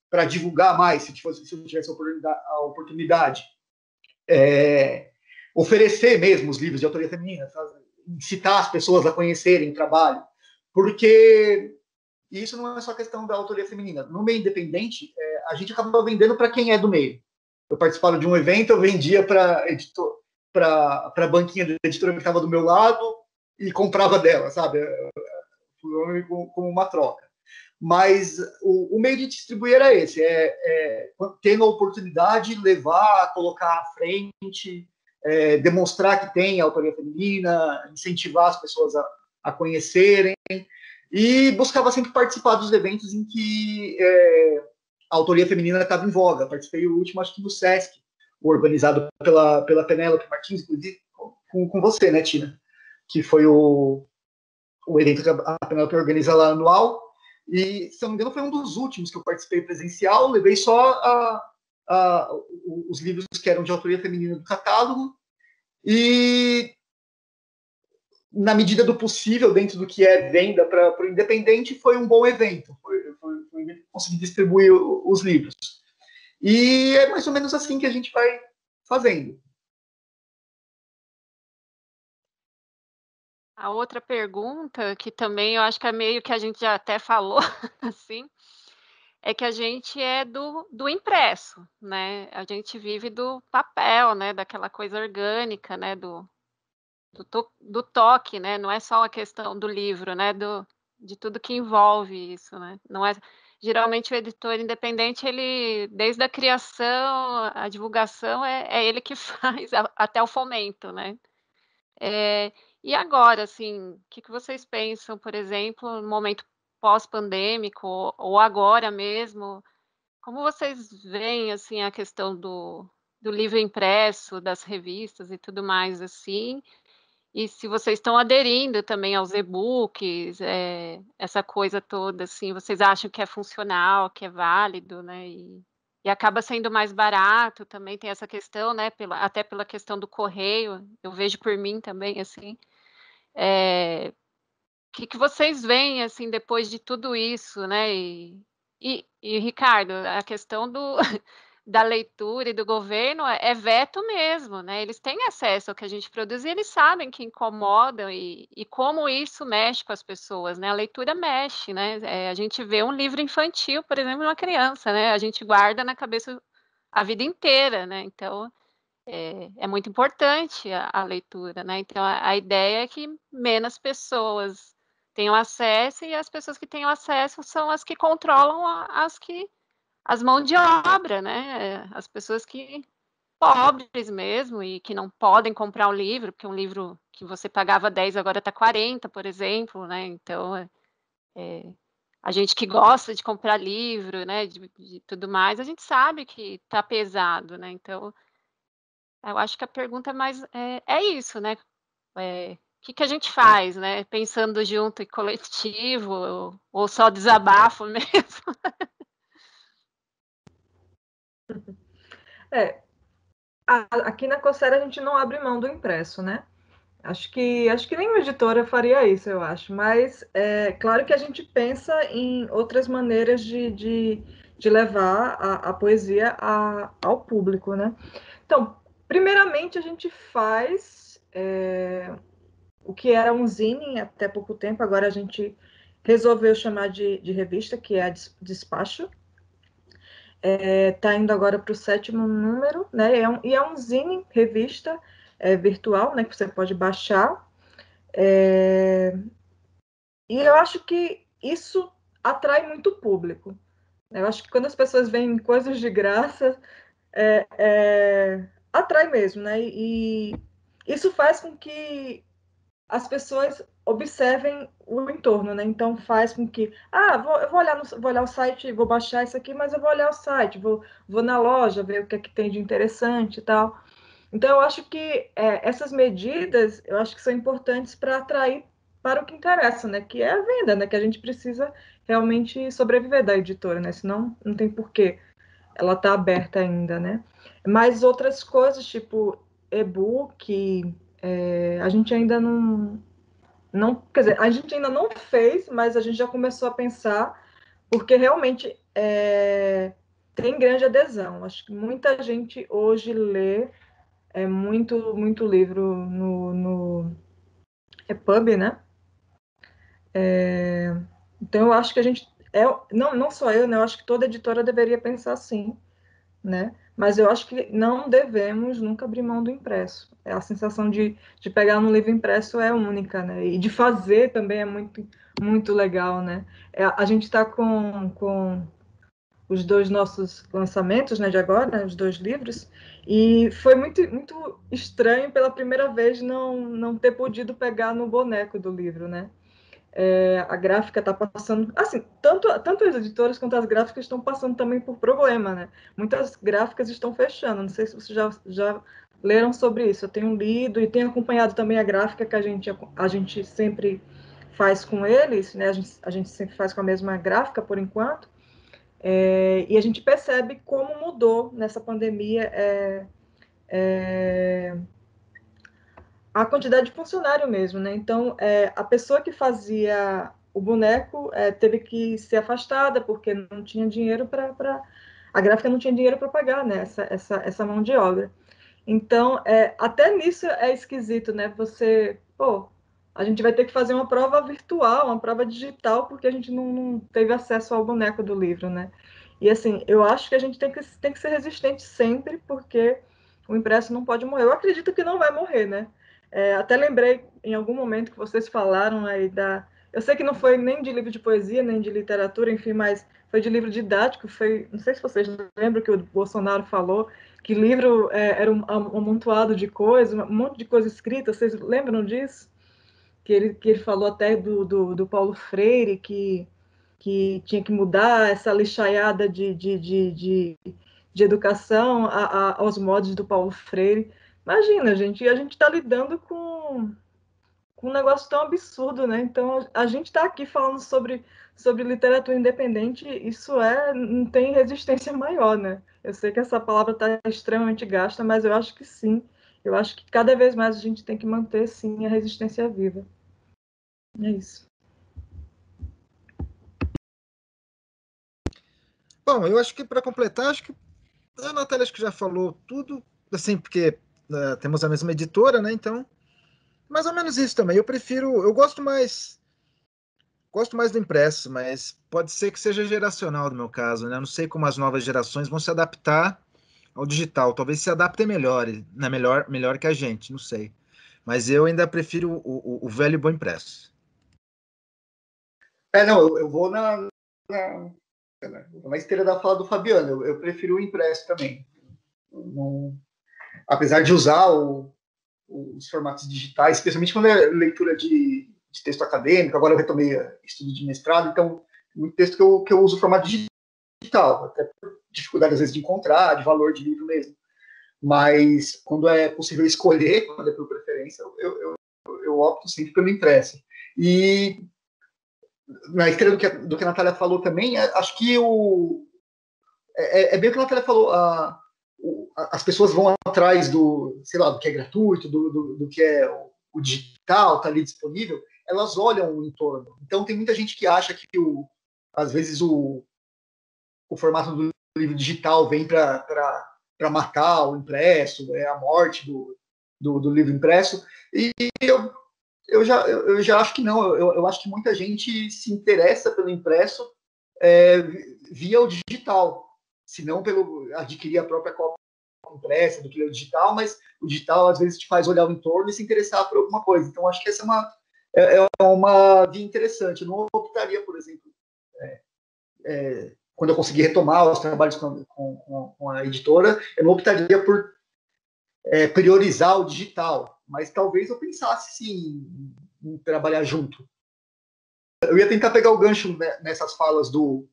[SPEAKER 2] para divulgar mais, se eu tivesse a oportunidade. Oferecer mesmo os livros de autoria feminina, sabe? Incitar as pessoas a conhecerem o trabalho, porque isso não é só questão da autoria feminina. No meio independente, a gente acaba vendendo para quem é do meio. Eu participava de um evento, eu vendia para a banquinha da editora que estava do meu lado e comprava dela, sabe? Como uma troca. Mas o meio de distribuir era esse, tendo a oportunidade, levar, colocar à frente, demonstrar que tem autoria feminina, incentivar as pessoas a conhecerem, e buscava sempre participar dos eventos em que a autoria feminina estava em voga. Participei o último, acho que do Sesc, organizado pela Penélope Martins, inclusive com você, né, Tina? Que foi o evento que a Penélope organiza lá anual, e, se não me engano, foi um dos últimos que eu participei presencial. Levei só os livros que eram de autoria feminina do catálogo, e, na medida do possível, dentro do que é venda para o independente, foi um bom evento. Foi um evento que consegui distribuir os livros. E é mais ou menos assim que a gente vai fazendo.
[SPEAKER 4] A outra pergunta, que também eu acho que é meio que a gente já até falou, assim, é que a gente é do impresso, né? A gente vive do papel, né? Daquela coisa orgânica, né? Do toque, né? Não é só a questão do livro, né? De tudo que envolve isso, né? Não é. Geralmente o editor independente, ele, desde a criação, a divulgação, é ele que faz até o fomento, né? E agora, assim, o que vocês pensam, por exemplo, no momento pós-pandêmico ou agora mesmo? Como vocês veem, assim, a questão do livro impresso, das revistas e tudo mais, assim? E se vocês estão aderindo também aos e-books, essa coisa toda, assim, vocês acham que é funcional, que é válido, né? E acaba sendo mais barato também, tem essa questão, né? Até pela questão do correio, eu vejo por mim também, assim. O que vocês veem, assim, depois de tudo isso, né? E Ricardo, a questão da leitura e do governo é veto mesmo, né? Eles têm acesso ao que a gente produz e eles sabem que incomoda e como isso mexe com as pessoas, né? A leitura mexe, né? A gente vê um livro infantil, por exemplo, de uma criança, né? A gente guarda na cabeça a vida inteira, né? Então, é muito importante a leitura, né? Então, a ideia é que menos pessoas tenham acesso, e as pessoas que tenham acesso são as que controlam as mãos de obra, né? As pessoas que pobres mesmo e que não podem comprar um livro, porque um livro que você pagava 10 agora está 40, por exemplo, né? Então, a gente que gosta de comprar livro, né, de tudo mais, a gente sabe que está pesado, né? Então, eu acho que a pergunta é mais isso, né? O que a gente faz, né? Pensando junto e coletivo, ou só desabafo mesmo?
[SPEAKER 3] Aqui na Coursera a gente não abre mão do impresso, né? Acho que nenhuma editora faria isso, eu acho. Mas é claro que a gente pensa em outras maneiras de levar a poesia ao público, né? Então, primeiramente, a gente faz o que era um zine até pouco tempo, agora a gente resolveu chamar de revista, que é a Despacho. Está indo agora para o 7º número, né? E é um zine, revista virtual, né? Que você pode baixar. E eu acho que isso atrai muito público. Eu acho que quando as pessoas veem coisas de graça, atrai mesmo, né? E isso faz com que as pessoas observem o entorno, né? Então faz com que, eu vou olhar o site, vou baixar isso aqui, mas eu vou olhar o site, vou na loja ver o que é que tem de interessante e tal. Então eu acho que essas medidas, eu acho que são importantes para atrair para o que interessa, né? Que é a venda, né? Que a gente precisa realmente sobreviver da editora, né? Senão não tem porquê ela tá aberta ainda, né? Mas outras coisas, tipo e-book, a gente ainda não, quer dizer, a gente ainda não fez, mas a gente já começou a pensar, porque realmente tem grande adesão. Acho que muita gente hoje lê muito livro no EPUB, né? Então eu acho que a gente não só eu, né? Eu acho que toda editora deveria pensar assim, né? Mas eu acho que não devemos nunca abrir mão do impresso. A sensação de pegar um livro impresso é única, né? E de fazer também é muito legal, né? A gente está com os 2 nossos lançamentos, né, de agora, né, os 2 livros, e foi muito estranho pela primeira vez não ter podido pegar no boneco do livro, né? A gráfica está passando, assim, tanto as editoras quanto as gráficas estão passando também por problema, né? Muitas gráficas estão fechando, não sei se vocês já leram sobre isso. Eu tenho lido e tenho acompanhado também a gráfica que a gente sempre faz com eles, né? A gente sempre faz com a mesma gráfica por enquanto, e a gente percebe como mudou nessa pandemia a quantidade de funcionário mesmo, né? Então, a pessoa que fazia o boneco teve que ser afastada porque não tinha dinheiro para a gráfica não tinha dinheiro para pagar, né? Essa mão de obra. Então, até nisso é esquisito, né? A gente vai ter que fazer uma prova virtual, uma prova digital, porque a gente não teve acesso ao boneco do livro, né? E assim, eu acho que a gente tem que ser resistente sempre, porque o impresso não pode morrer. Eu acredito que não vai morrer, né? Até lembrei em algum momento que vocês falaram aí eu sei que não foi nem de livro de poesia, nem de literatura, enfim, mas foi de livro didático. Não sei se vocês lembram que o Bolsonaro falou que livro era um amontoado de coisas, um monte de coisa escrita. Vocês lembram disso? Que ele falou até do Paulo Freire, que tinha que mudar essa lixaiada de educação aos modos do Paulo Freire. Imagina, gente, a gente está lidando com um negócio tão absurdo, né? Então, a gente está aqui falando sobre literatura independente, não tem resistência maior, né? Eu sei que essa palavra está extremamente gasta, mas eu acho que sim. Eu acho que cada vez mais a gente tem que manter, sim, a resistência viva. É isso.
[SPEAKER 5] Bom, eu acho que para completar, acho que a Natália acho que já falou tudo, assim, porque temos a mesma editora, né? Então, mais ou menos isso também. Eu gosto mais do impresso, mas pode ser que seja geracional no meu caso, né? Eu não sei como as novas gerações vão se adaptar ao digital. Talvez se adaptem melhor, né? Melhor que a gente, não sei. Mas eu ainda prefiro o velho e bom impresso.
[SPEAKER 2] Não, eu vou na esteira da fala do Fabiano. Eu prefiro o impresso também. Não, apesar de usar os formatos digitais, especialmente quando é leitura de texto acadêmico. Agora eu retomei estudo de mestrado, então muito texto que eu uso o formato digital, até por dificuldade às vezes de encontrar, de valor de livro mesmo. Mas quando é possível escolher, quando é por preferência, eu eu opto sempre pelo impresso. E na esteira do que a Natália falou também, acho que é bem o que a Natália falou, as pessoas vão atrás do, sei lá, do que é gratuito, do que é o digital, está ali disponível, elas olham o entorno. Então, tem muita gente que acha que, às vezes, o formato do livro digital vem para matar o impresso, é a morte do livro impresso. E eu já acho que não. Eu acho que muita gente se interessa pelo impresso via o digital, se não pelo adquirir a própria cópia impressa do que o digital, mas o digital às vezes te faz olhar o entorno e se interessar por alguma coisa. Então, acho que essa é uma via interessante. Eu não optaria, por exemplo, quando eu conseguir retomar os trabalhos com a editora, eu não optaria por priorizar o digital, mas talvez eu pensasse sim em trabalhar junto. Eu ia tentar pegar o gancho nessas falas do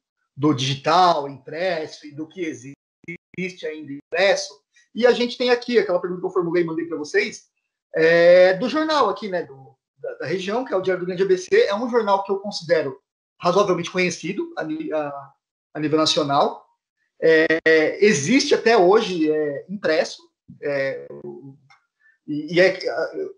[SPEAKER 2] digital, impresso, e do que existe ainda impresso, e a gente tem aqui aquela pergunta que eu formulei e mandei para vocês, do jornal aqui, né, da região, que é o Diário do Grande ABC. É um jornal que eu considero razoavelmente conhecido a nível nacional. Existe até hoje impresso,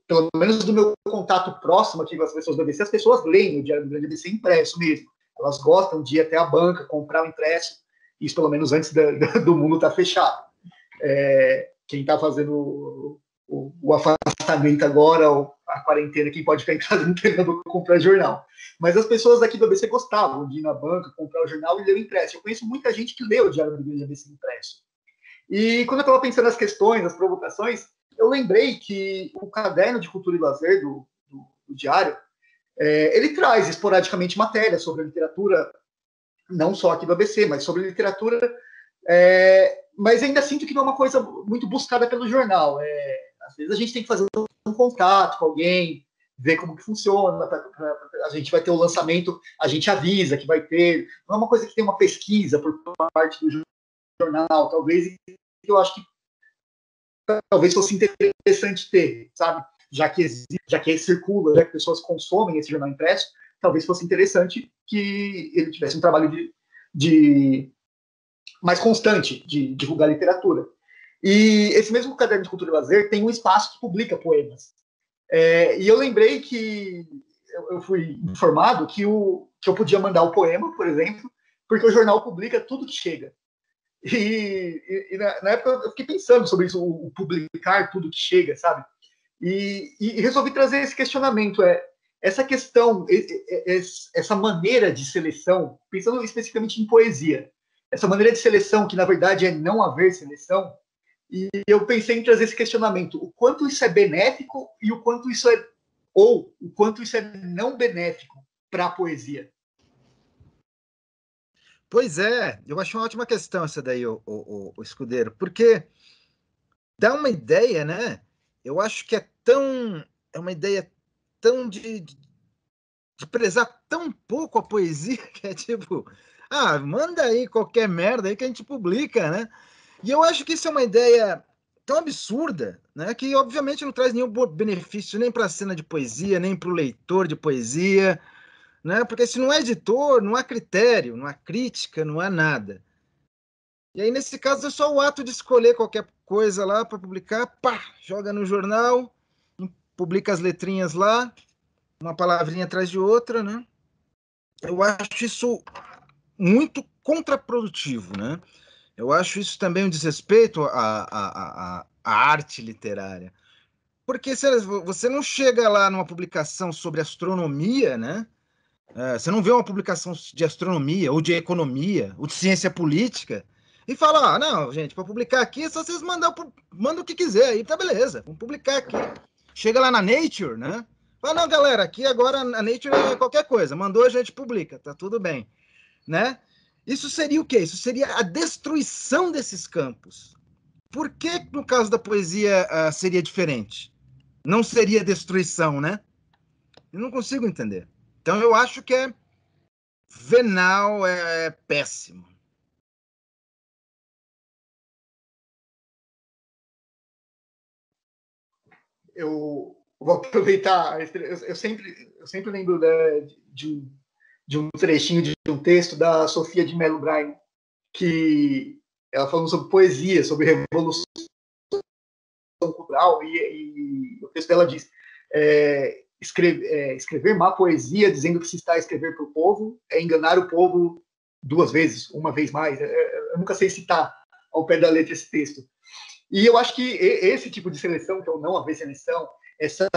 [SPEAKER 2] pelo menos do meu contato próximo aqui com as pessoas do ABC, as pessoas leem o Diário do Grande ABC impresso mesmo. Elas gostam de ir até a banca, comprar o impresso, isso pelo menos antes do mundo estar fechado. Quem está fazendo o afastamento agora, a quarentena, quem pode ficar em casa não tem nada para comprar jornal. Mas as pessoas daqui do ABC gostavam de ir na banca, comprar o jornal e ler o impresso. Eu conheço muita gente que lê o Diário do Grande ABC impresso. E quando eu estava pensando nas questões, nas provocações, eu lembrei que o caderno de cultura e lazer do Diário, ele traz esporadicamente matérias sobre a literatura, não só aqui do ABC, mas sobre literatura, mas ainda sinto que não é uma coisa muito buscada pelo jornal. Às vezes a gente tem que fazer um contato com alguém, ver como que funciona, a gente vai ter o lançamento, a gente avisa que vai ter, não é uma coisa que tem uma pesquisa por parte do jornal, talvez, eu acho que talvez fosse interessante ter, sabe? Já que circula, já que pessoas consomem esse jornal impresso, talvez fosse interessante que ele tivesse um trabalho de mais constante de divulgar literatura. E esse mesmo caderno de cultura e lazer tem um espaço que publica poemas. E eu lembrei que eu fui informado que eu podia mandar o poema, por exemplo, porque o jornal publica tudo que chega. E na época eu fiquei pensando sobre isso, o publicar tudo que chega, sabe? E resolvi trazer esse questionamento. Essa questão, essa maneira de seleção, pensando especificamente em poesia, essa maneira de seleção, que na verdade é não haver seleção, e eu pensei em trazer esse questionamento: o quanto isso é benéfico e o quanto isso é não benéfico para a poesia.
[SPEAKER 5] Pois é, eu acho uma ótima questão essa daí, o Escudeiro, porque dá uma ideia, né? Eu acho que é uma ideia tão de prezar tão pouco a poesia, que é tipo, manda aí qualquer merda aí que a gente publica, né? E eu acho que isso é uma ideia tão absurda, né? Que obviamente não traz nenhum benefício nem para a cena de poesia, nem para o leitor de poesia, né? Porque se não é editor, não há critério, não há crítica, não há nada. E aí, nesse caso, é só o ato de escolher qualquer coisa lá para publicar, pá, joga no jornal, publica as letrinhas lá, uma palavrinha atrás de outra, né? Eu acho isso muito contraprodutivo, né? Eu acho isso também um desrespeito à arte literária. Porque você não chega lá numa publicação sobre astronomia, né? Você não vê uma publicação de astronomia, ou de economia, ou de ciência política, e fala, não, gente, para publicar aqui é só vocês mandam o que quiser, aí tá beleza, vamos publicar aqui. Chega lá na Nature, né? Fala, não, galera, aqui agora a Nature é qualquer coisa, mandou, a gente publica, tá tudo bem, né? Isso seria o quê? Isso seria a destruição desses campos. Por que, no caso da poesia, seria diferente? Não seria destruição, né? Eu não consigo entender. Então, eu acho que é venal, é péssimo.
[SPEAKER 2] Eu vou aproveitar. Eu sempre lembro de um trechinho de um texto da Sofia de Mello Brain, que ela falando sobre poesia, sobre revolução cultural, e o texto dela diz: escrever má poesia dizendo que se está a escrever para o povo é enganar o povo 2 vezes, uma vez mais. Eu nunca sei citar ao pé da letra esse texto. E eu acho que esse tipo de seleção, que é o não haver seleção, essa,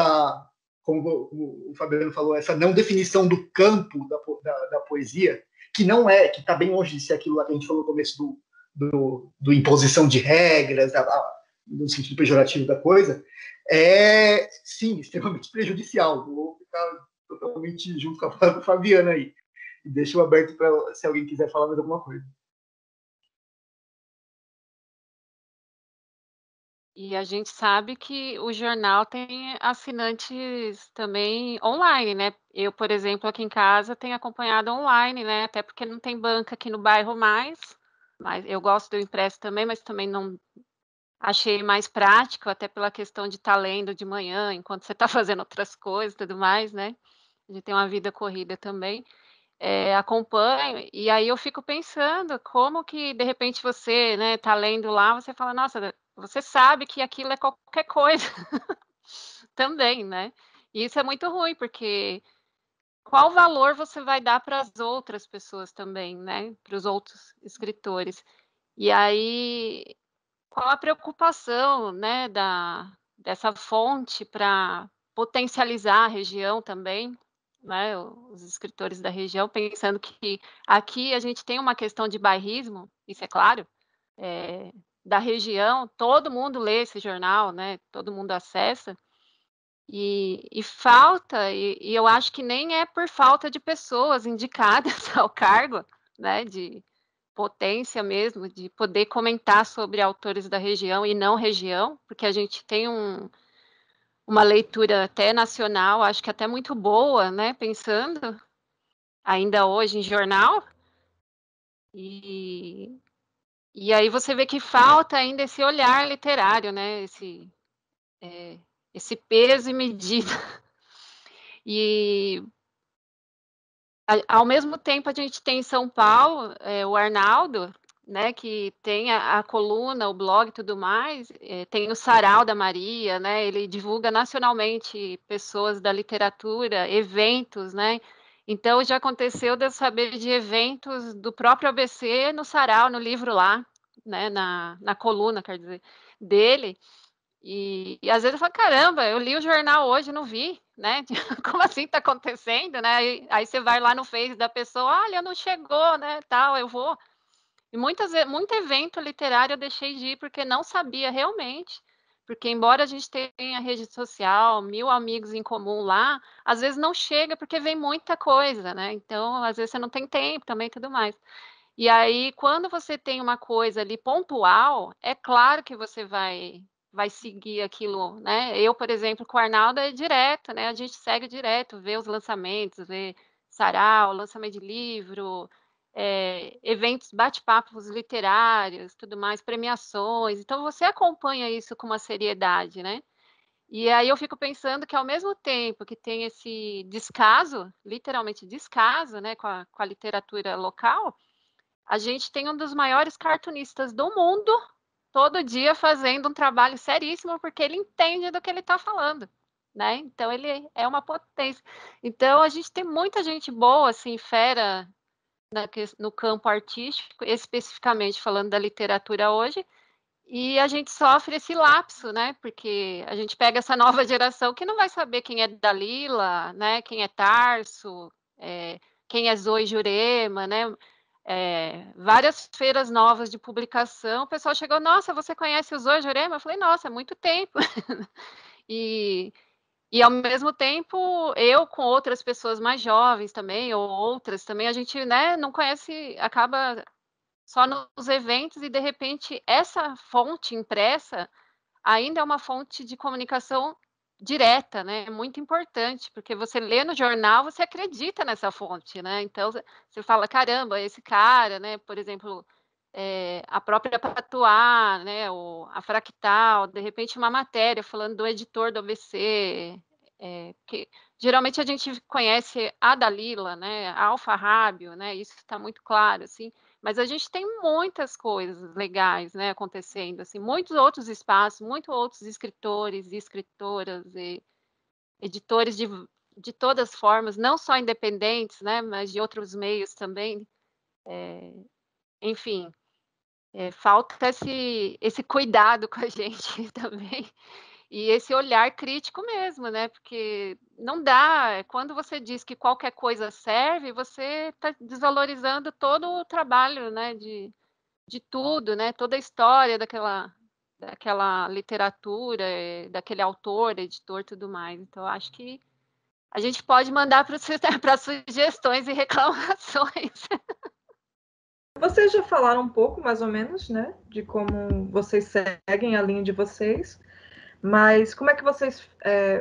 [SPEAKER 2] como o Fabiano falou, essa não definição do campo da poesia, que não é, que está bem longe de ser aquilo lá que a gente falou no começo do imposição de regras, no sentido pejorativo da coisa, é, sim, extremamente prejudicial. Vou ficar totalmente junto com a fala do Fabiano aí. E deixo aberto para se alguém quiser falar mais alguma coisa.
[SPEAKER 4] E a gente sabe que o jornal tem assinantes também online, né? Eu, por exemplo, aqui em casa tenho acompanhado online, né? Até porque não tem banca aqui no bairro mais, mas eu gosto do impresso também, mas também não achei mais prático, até pela questão de estar lendo de manhã, enquanto você está fazendo outras coisas e tudo mais, né? A gente tem uma vida corrida também. Acompanho, e aí eu fico pensando como que, de repente, você, né, tá lendo lá, você fala, nossa, você sabe que aquilo é qualquer coisa também, né? E isso é muito ruim, porque qual valor você vai dar para as outras pessoas também, né? Para os outros escritores. E aí, qual a preocupação, né, dessa fonte para potencializar a região também, né, os escritores da região, pensando que aqui a gente tem uma questão de bairrismo, isso é claro, da região, todo mundo lê esse jornal, né, todo mundo acessa, e falta, e eu acho que nem é por falta de pessoas indicadas ao cargo, né, de potência mesmo, de poder comentar sobre autores da região e não região, porque a gente tem uma leitura até nacional, acho que até muito boa, né, pensando ainda hoje em jornal, e, e aí você vê que falta ainda esse olhar literário, né, esse peso e medida. E ao mesmo tempo a gente tem em São Paulo o Arnaldo, né, que tem a coluna, o blog e tudo mais, tem o Sarau da Maria, né, ele divulga nacionalmente pessoas da literatura, eventos, né, então já aconteceu de eu saber de eventos do próprio ABC no Sarau, no livro lá, né, na coluna, quer dizer, dele, e às vezes eu falo, caramba, eu li o jornal hoje, não vi, né? Como assim está acontecendo, né? Aí você vai lá no Face da pessoa, olha, não chegou, né? Tal, eu vou. E muito evento literário eu deixei de ir porque não sabia realmente. Porque embora a gente tenha rede social, 1000 amigos em comum lá, às vezes não chega porque vem muita coisa, né? Então, às vezes você não tem tempo também e tudo mais. E aí, quando você tem uma coisa ali pontual, é claro que você vai seguir aquilo, né? Eu, por exemplo, com o Arnaldo é direto, né? A gente segue direto, vê os lançamentos, vê sarau, lançamento de livro, eventos, bate-papos literários, tudo mais, premiações. Então, você acompanha isso com uma seriedade, né? E aí eu fico pensando que ao mesmo tempo que tem esse descaso, literalmente descaso, né, com a literatura local, a gente tem um dos maiores cartunistas do mundo, todo dia fazendo um trabalho seríssimo, porque ele entende do que ele está falando, né? Então, ele é uma potência. Então, a gente tem muita gente boa, assim, fera no campo artístico, especificamente falando da literatura hoje, e a gente sofre esse lapso, né? Porque a gente pega essa nova geração que não vai saber quem é Dalila, né? Quem é Tarso, quem é Zoe Jurema, né? Várias feiras novas de publicação, o pessoal chegou, nossa, você conhece o Zoe Jurema? Eu falei, nossa, há muito tempo. e, e ao mesmo tempo, eu com outras pessoas mais jovens também, ou outras também, a gente, né, não conhece, acaba só nos eventos e de repente essa fonte impressa ainda é uma fonte de comunicação direta, né? É muito importante, porque você lê no jornal, você acredita nessa fonte, né? Então você fala, caramba, esse cara, né? Por exemplo, a própria Patuá, né? A Fractal, de repente uma matéria falando do editor do ABC, Que geralmente a gente conhece a Dalila, né, a Alfarrábio, né, isso está muito claro, assim, mas a gente tem muitas coisas legais, né, acontecendo, assim, muitos outros espaços, muitos outros escritores e escritoras e editores de todas as formas, não só independentes, né, mas de outros meios também, enfim, falta esse cuidado com a gente também, e esse olhar crítico mesmo, né, porque não dá, quando você diz que qualquer coisa serve, você está desvalorizando todo o trabalho, né, de tudo, né, toda a história daquela literatura, daquele autor, editor, tudo mais. Então, acho que a gente pode mandar para sugestões e reclamações.
[SPEAKER 3] Vocês já falaram um pouco, mais ou menos, né, de como vocês seguem a linha de vocês, mas como é que vocês...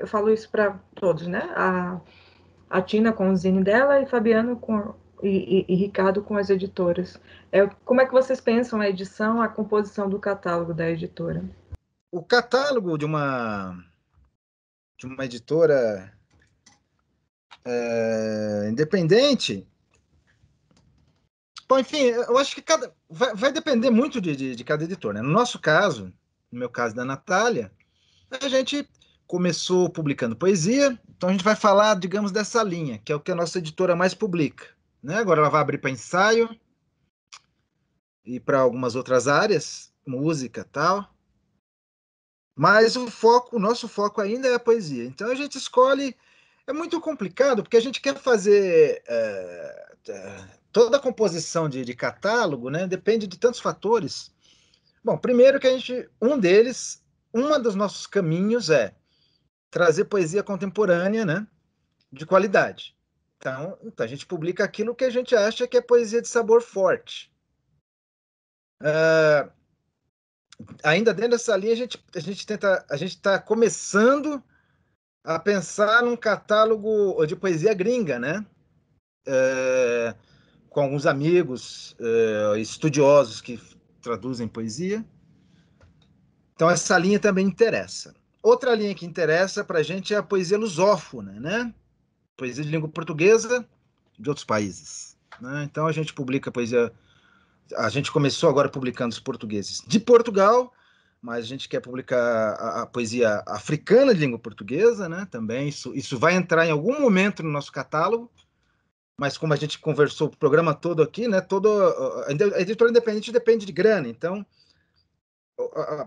[SPEAKER 3] eu falo isso para todos, né? A Tina com o zine dela e Fabiano e Ricardo com as editoras. Como é que vocês pensam a edição, a composição do catálogo da editora?
[SPEAKER 5] O catálogo de uma editora independente, bom, enfim, eu acho que vai depender muito de cada editor, né? No nosso caso, no meu caso da Natália, a gente começou publicando poesia, então a gente vai falar, digamos, dessa linha, que é o que a nossa editora mais publica, né? Agora ela vai abrir para ensaio e para algumas outras áreas, música, tal. Mas o nosso foco ainda é a poesia. Então a gente escolhe, é muito complicado, porque a gente quer fazer toda a composição de catálogo, né? Depende de tantos fatores. Bom, primeiro que um dos nossos caminhos é trazer poesia contemporânea, né? De qualidade. Então, a gente publica aquilo que a gente acha que é poesia de sabor forte. Ainda dentro dessa linha, a gente está começando a pensar num catálogo de poesia gringa, né? Com alguns amigos estudiosos que traduzem poesia. Então, essa linha também interessa. Outra linha que interessa para a gente é a poesia lusófona, né? Poesia de língua portuguesa de outros países, né? Então, a gente publica poesia... A gente começou agora publicando os portugueses de Portugal, mas a gente quer publicar a poesia africana de língua portuguesa, né? Também isso vai entrar em algum momento no nosso catálogo, mas como a gente conversou o programa todo aqui, né? A editora independente depende de grana, então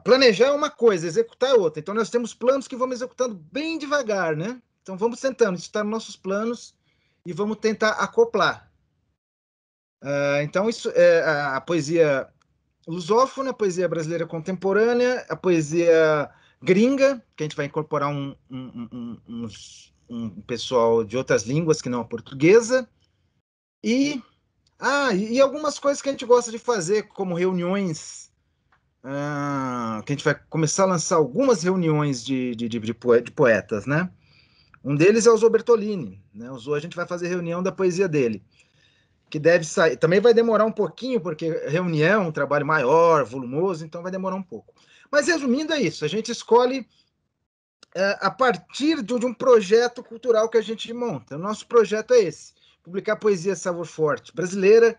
[SPEAKER 5] planejar é uma coisa, executar é outra. Então nós temos planos que vamos executando bem devagar, né? Então vamos tentando, isso está nos nossos planos e vamos tentar acoplar. Então isso é a poesia lusófona, a poesia brasileira contemporânea, a poesia gringa, que a gente vai incorporar um pessoal de outras línguas que não a portuguesa, e algumas coisas que a gente gosta de fazer, como reuniões, que a gente vai começar a lançar algumas reuniões de poetas, né? Um deles é o Zô Bertolini, né? O Zô, a gente vai fazer reunião da poesia dele, que deve sair. Também vai demorar um pouquinho, porque reunião, um trabalho maior, volumoso, então vai demorar um pouco. Mas resumindo, é isso. A gente escolhe a partir de um projeto cultural que a gente monta. O nosso projeto é esse: publicar poesia sabor forte, brasileira,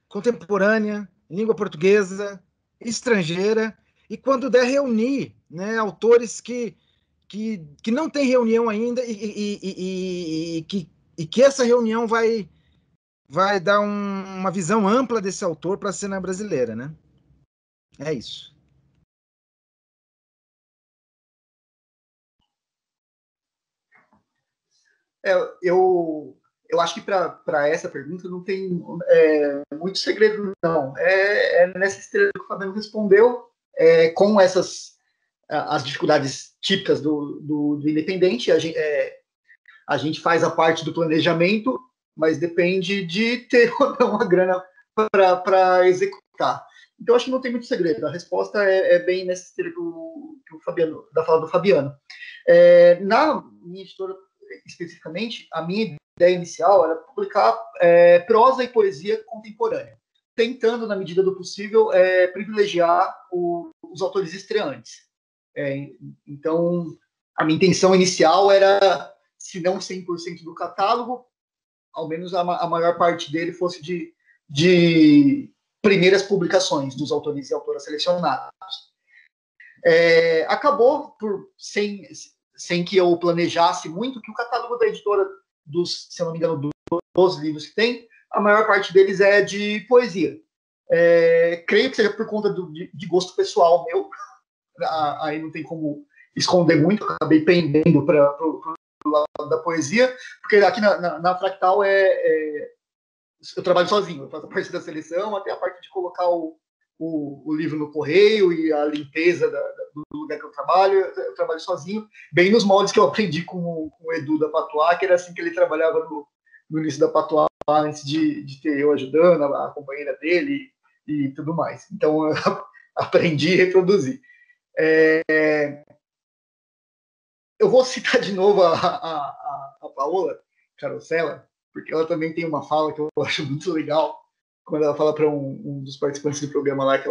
[SPEAKER 5] contemporânea, língua portuguesa, estrangeira, e quando der, reunir, né, autores que não têm reunião ainda e que essa reunião vai dar uma visão ampla desse autor para a cena brasileira, né? É isso.
[SPEAKER 2] Eu acho que para essa pergunta não tem muito segredo, não. Nessa estrela que o Fabiano respondeu, com as dificuldades típicas do independente, a gente faz a parte do planejamento, mas depende de ter ou não a grana para executar. Então, acho que não tem muito segredo. A resposta é bem nessa esteira que o Fabiano, da fala do Fabiano. Na minha editora, especificamente, a minha ideia inicial era publicar prosa e poesia contemporânea, tentando, na medida do possível, privilegiar os autores estreantes. Então, a minha intenção inicial era se não 100% do catálogo, ao menos a maior parte dele fosse de primeiras publicações dos autores e autoras selecionados. Acabou sem que eu planejasse muito, que o catálogo da editora, se eu não me engano, dos livros que tem, a maior parte deles é de poesia. Creio que seja por conta de gosto pessoal meu, aí não tem como esconder muito, acabei pendendo para o lado da poesia, porque aqui na Fractal eu trabalho sozinho, eu faço a parte da seleção, até a parte de colocar o livro no correio e a limpeza do lugar que eu trabalho sozinho, bem nos moldes que eu aprendi com o Edu da Patois, que era assim que ele trabalhava no início da Patois, antes de ter eu ajudando, a companheira dele e tudo mais. Então, eu aprendi a reproduzir. Eu vou citar de novo a Paola Carosella, porque ela também tem uma fala que eu acho muito legal, quando ela fala para um dos participantes do programa lá que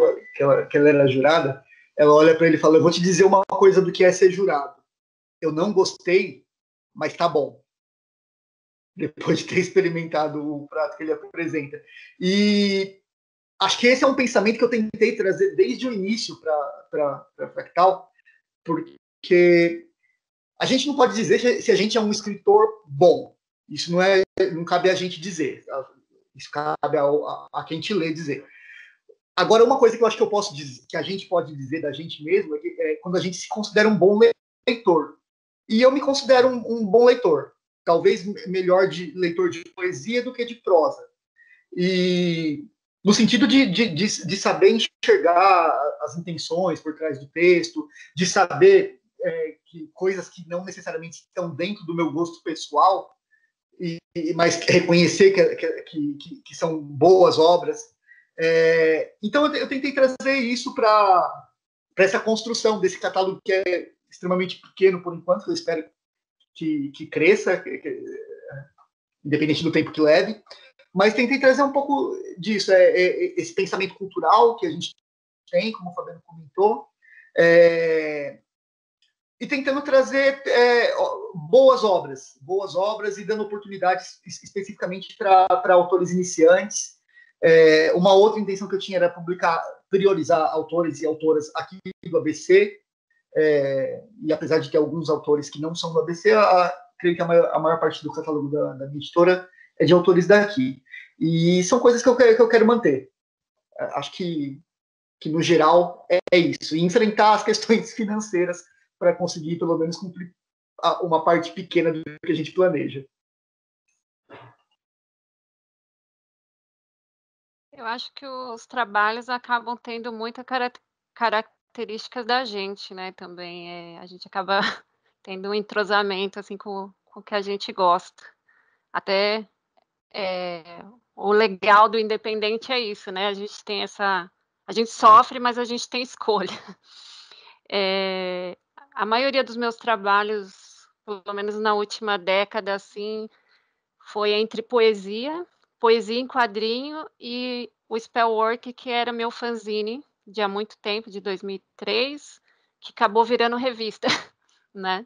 [SPEAKER 2] ela era jurada, ela olha para ele e fala: eu vou te dizer uma coisa do que é ser jurado. Eu não gostei, mas tá bom. Depois de ter experimentado o prato que ele apresenta. E acho que esse é um pensamento que eu tentei trazer desde o início para a Fractal, porque a gente não pode dizer se a gente é um escritor bom. Isso não cabe a gente dizer. Isso cabe a quem te lê dizer. Agora, uma coisa que eu acho que eu posso dizer, que a gente pode dizer da gente mesmo, é quando a gente se considera um bom leitor. E eu me considero um bom leitor. Talvez melhor leitor de poesia do que de prosa. E no sentido de saber enxergar as intenções por trás do texto, de saber que coisas que não necessariamente estão dentro do meu gosto pessoal, mas reconhecer que são boas obras. Então eu tentei trazer isso para essa construção desse catálogo que é extremamente pequeno por enquanto, eu espero que cresça, independente do tempo que leve, mas tentei trazer um pouco disso, esse pensamento cultural que a gente tem, como o Fabiano comentou, e tentando trazer boas obras e dando oportunidades especificamente para autores iniciantes. Uma outra intenção que eu tinha era priorizar autores e autoras aqui do ABC, e apesar de ter alguns autores que não são do ABC, creio que a maior parte do catálogo da minha editora é de autores daqui. E são coisas que eu quero manter. Acho que no geral é isso. E enfrentar as questões financeiras para conseguir, pelo menos, cumprir uma parte pequena do que a gente planeja.
[SPEAKER 4] Eu acho que os trabalhos acabam tendo muitas características da gente, né, também. A gente acaba tendo um entrosamento, assim, com o que a gente gosta. Até o legal do independente é isso, né, a gente tem a gente sofre, mas a gente tem escolha. A maioria dos meus trabalhos, pelo menos na última década, assim, foi entre poesia em quadrinho e o Spellwork, que era meu fanzine de há muito tempo, de 2003, que acabou virando revista, né?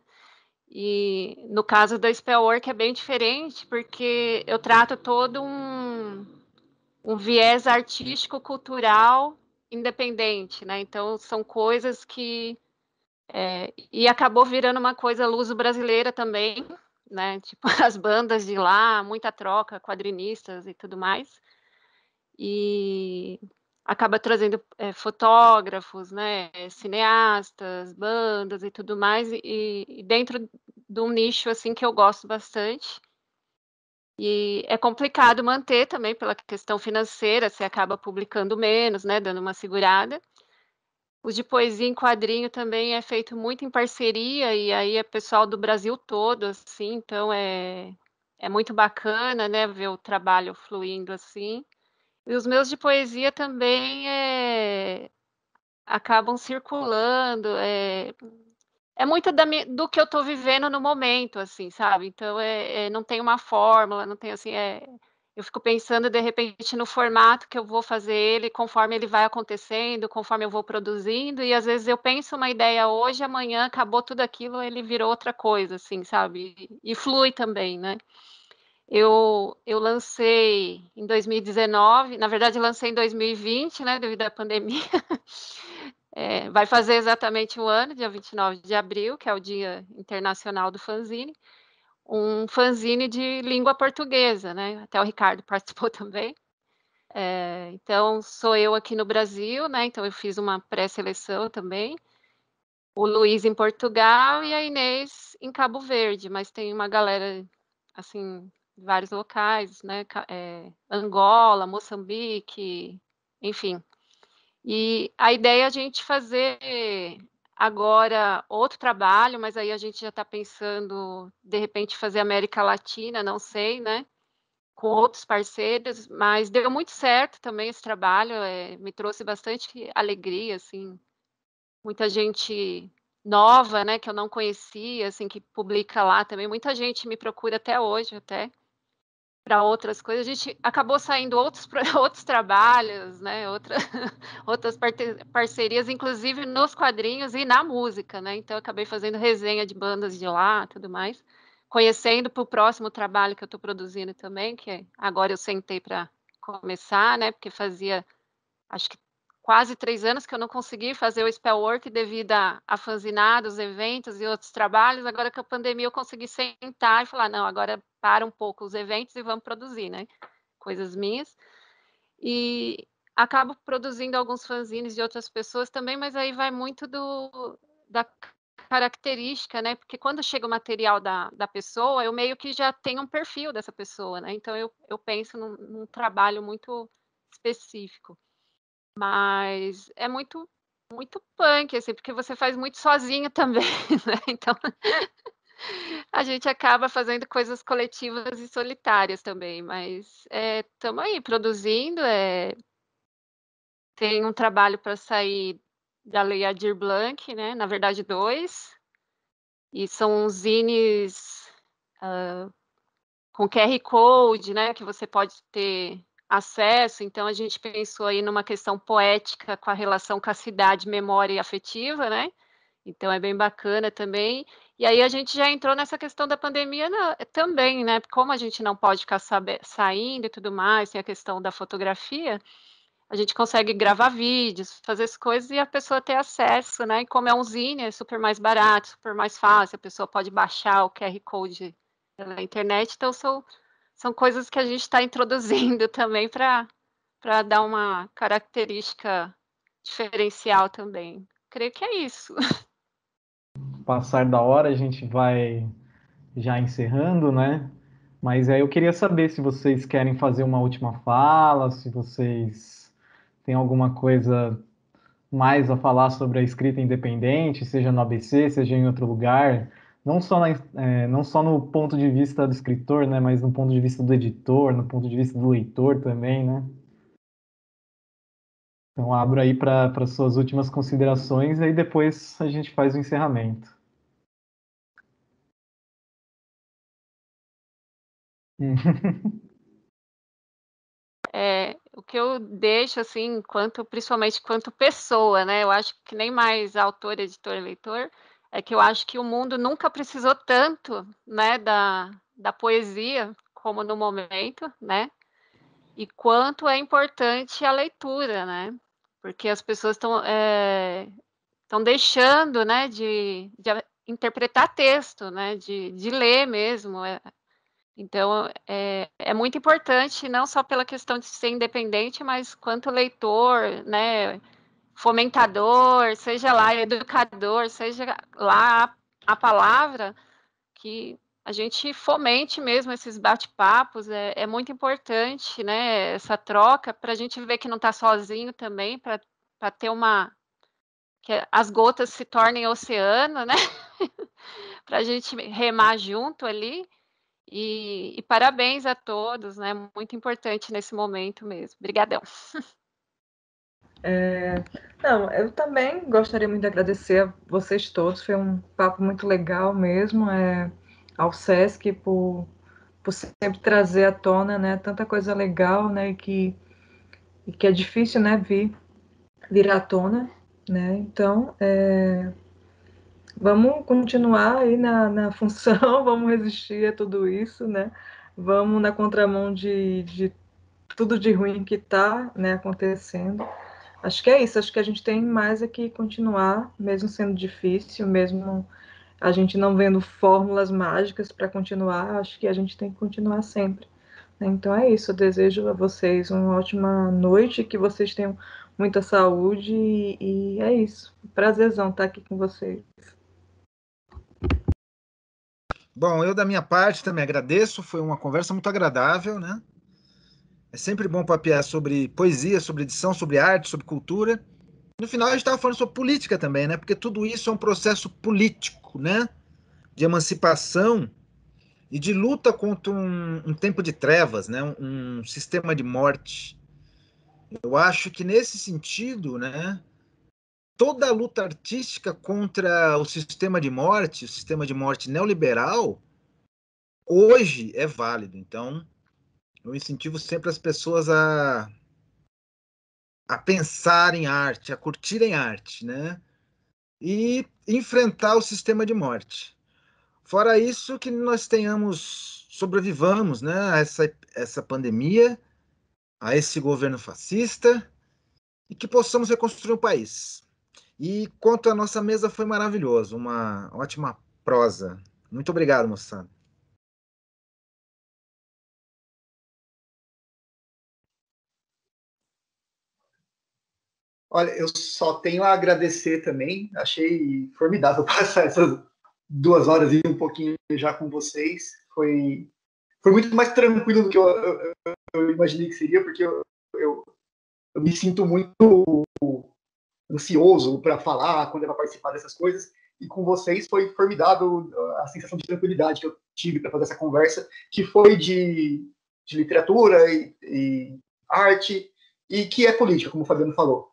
[SPEAKER 4] E no caso da Spellwork é bem diferente, porque eu trato todo um viés artístico, cultural, independente, né? Então, são coisas que... e acabou virando uma coisa luso-brasileira também, né? Tipo, as bandas de lá, muita troca, quadrinistas e tudo mais. E acaba trazendo fotógrafos, né? Cineastas, bandas e tudo mais, e dentro de um nicho, assim, que eu gosto bastante. E é complicado manter também pela questão financeira, você acaba publicando menos, né? Dando uma segurada. O de poesia em quadrinho também é feito muito em parceria, e aí é pessoal do Brasil todo, assim, então é muito bacana, né, ver o trabalho fluindo assim. E os meus de poesia também acabam circulando, é muito do que eu estou vivendo no momento, assim, sabe? Então não tem uma fórmula, não tem assim, eu fico pensando, de repente, no formato que eu vou fazer ele, conforme ele vai acontecendo, conforme eu vou produzindo, e às vezes eu penso uma ideia hoje, amanhã acabou tudo aquilo, ele virou outra coisa, assim, sabe? E flui também, né? Eu lancei em 2019, na verdade lancei em 2020, né, devido à pandemia. Vai fazer exatamente um ano, dia 29 de abril, que é o Dia Internacional do Fanzine, um fanzine de língua portuguesa, né? Até o Ricardo participou também. Então, sou eu aqui no Brasil, né? Então, eu fiz uma pré-seleção também. O Luiz em Portugal e a Inês em Cabo Verde, mas tem uma galera, assim, de vários locais, né? Angola, Moçambique, enfim. E a ideia é a gente fazer agora outro trabalho, mas aí a gente já está pensando, de repente, fazer América Latina, não sei, né? Com outros parceiros, mas deu muito certo também esse trabalho, me trouxe bastante alegria, assim, muita gente nova, né, que eu não conhecia, assim, que publica lá também, muita gente me procura até hoje, até, para outras coisas. A gente acabou saindo outros trabalhos, né, outras parcerias, inclusive nos quadrinhos e na música, né, então eu acabei fazendo resenha de bandas de lá, tudo mais, conhecendo para o próximo trabalho que eu estou produzindo também, que agora eu sentei para começar, né, porque fazia, acho que quase 3 anos que eu não consegui fazer o Spellwork devido a fanzinados, eventos e outros trabalhos. Agora, com a pandemia, eu consegui sentar e falar, não, agora para um pouco os eventos e vamos produzir, né? Coisas minhas. E acabo produzindo alguns fanzines de outras pessoas também, mas aí vai muito da característica, né? Porque quando chega o material da pessoa, eu meio que já tenho um perfil dessa pessoa, né? Então, eu penso num trabalho muito específico. Mas é muito punk, assim, porque você faz muito sozinho também, né, então a gente acaba fazendo coisas coletivas e solitárias também, mas, estamos aí produzindo, tem um trabalho para sair da Lei Aldir Blanc, né, na verdade 2, e são zines, com QR Code, né, que você pode ter acesso, então a gente pensou aí numa questão poética com a relação com a cidade, memória e afetiva, né, então é bem bacana também. E aí a gente já entrou nessa questão da pandemia também, né, como a gente não pode ficar saindo e tudo mais, tem a questão da fotografia, a gente consegue gravar vídeos, fazer as coisas e a pessoa ter acesso, né, e como é um zine, é super mais barato, super mais fácil, a pessoa pode baixar o QR Code pela internet, então são coisas que a gente está introduzindo também para dar uma característica diferencial também. Creio que é isso.
[SPEAKER 1] Passar da hora, a gente vai já encerrando, né? Mas aí eu queria saber se vocês querem fazer uma última fala, se vocês têm alguma coisa mais a falar sobre a escrita independente, seja no ABC, seja em outro lugar, não só no ponto de vista do escritor, né, mas no ponto de vista do editor, no ponto de vista do leitor também, né? Então abro aí para suas últimas considerações e aí depois a gente faz o encerramento.
[SPEAKER 4] O que eu deixo, assim, principalmente quanto pessoa, né? Eu acho que nem mais autor, editor, leitor, é que eu acho que o mundo nunca precisou tanto, né, da poesia como no momento, né? E quanto é importante a leitura, né? Porque as pessoas estão deixando, né, de interpretar texto, né? De ler mesmo. Então, é muito importante, não só pela questão de ser independente, mas quanto leitor, né, fomentador, seja lá educador, seja lá a palavra, que a gente fomente mesmo esses bate-papos, é muito importante, né, essa troca, para a gente ver que não está sozinho também, para ter que as gotas se tornem oceano, né, para a gente remar junto ali. E parabéns a todos, né? Muito importante nesse momento mesmo. Obrigadão.
[SPEAKER 3] Não, eu também gostaria muito de agradecer a vocês todos. Foi um papo muito legal mesmo. Ao Sesc por por sempre trazer à tona, né, tanta coisa legal, né, e que é difícil, né, vir à tona, né? Então, vamos continuar aí na função, vamos resistir a tudo isso, né? Vamos na contramão de tudo de ruim que está, né, acontecendo. Acho que é isso, acho que a gente tem mais é que continuar, mesmo sendo difícil, mesmo a gente não vendo fórmulas mágicas para continuar, acho que a gente tem que continuar sempre. Então é isso, eu desejo a vocês uma ótima noite, que vocês tenham muita saúde e é isso. Prazerzão estar aqui com vocês.
[SPEAKER 5] Bom, eu da minha parte também agradeço, foi uma conversa muito agradável, né? É sempre bom papear sobre poesia, sobre edição, sobre arte, sobre cultura. No final a gente estava falando sobre política também, né? Porque tudo isso é um processo político, né? De emancipação e de luta contra um tempo de trevas, né? Um sistema de morte. Eu acho que nesse sentido, né? Toda a luta artística contra o sistema de morte neoliberal, hoje é válido. Então, eu incentivo sempre as pessoas a pensar em arte, a curtirem arte, né? E enfrentar o sistema de morte. Fora isso, que nós sobrevivamos, né, a essa pandemia, a esse governo fascista, e que possamos reconstruir o país. E quanto à nossa mesa, foi maravilhoso, uma ótima prosa. Muito obrigado, moçada.
[SPEAKER 2] Olha, eu só tenho a agradecer também. Achei formidável passar essas 2 horas e um pouquinho já com vocês. Foi muito mais tranquilo do que eu imaginei que seria, porque eu me sinto muito ansioso para falar, quando é para participar dessas coisas. E com vocês foi formidável a sensação de tranquilidade que eu tive para fazer essa conversa, que foi de literatura e arte, e que é política, como o Fabiano falou.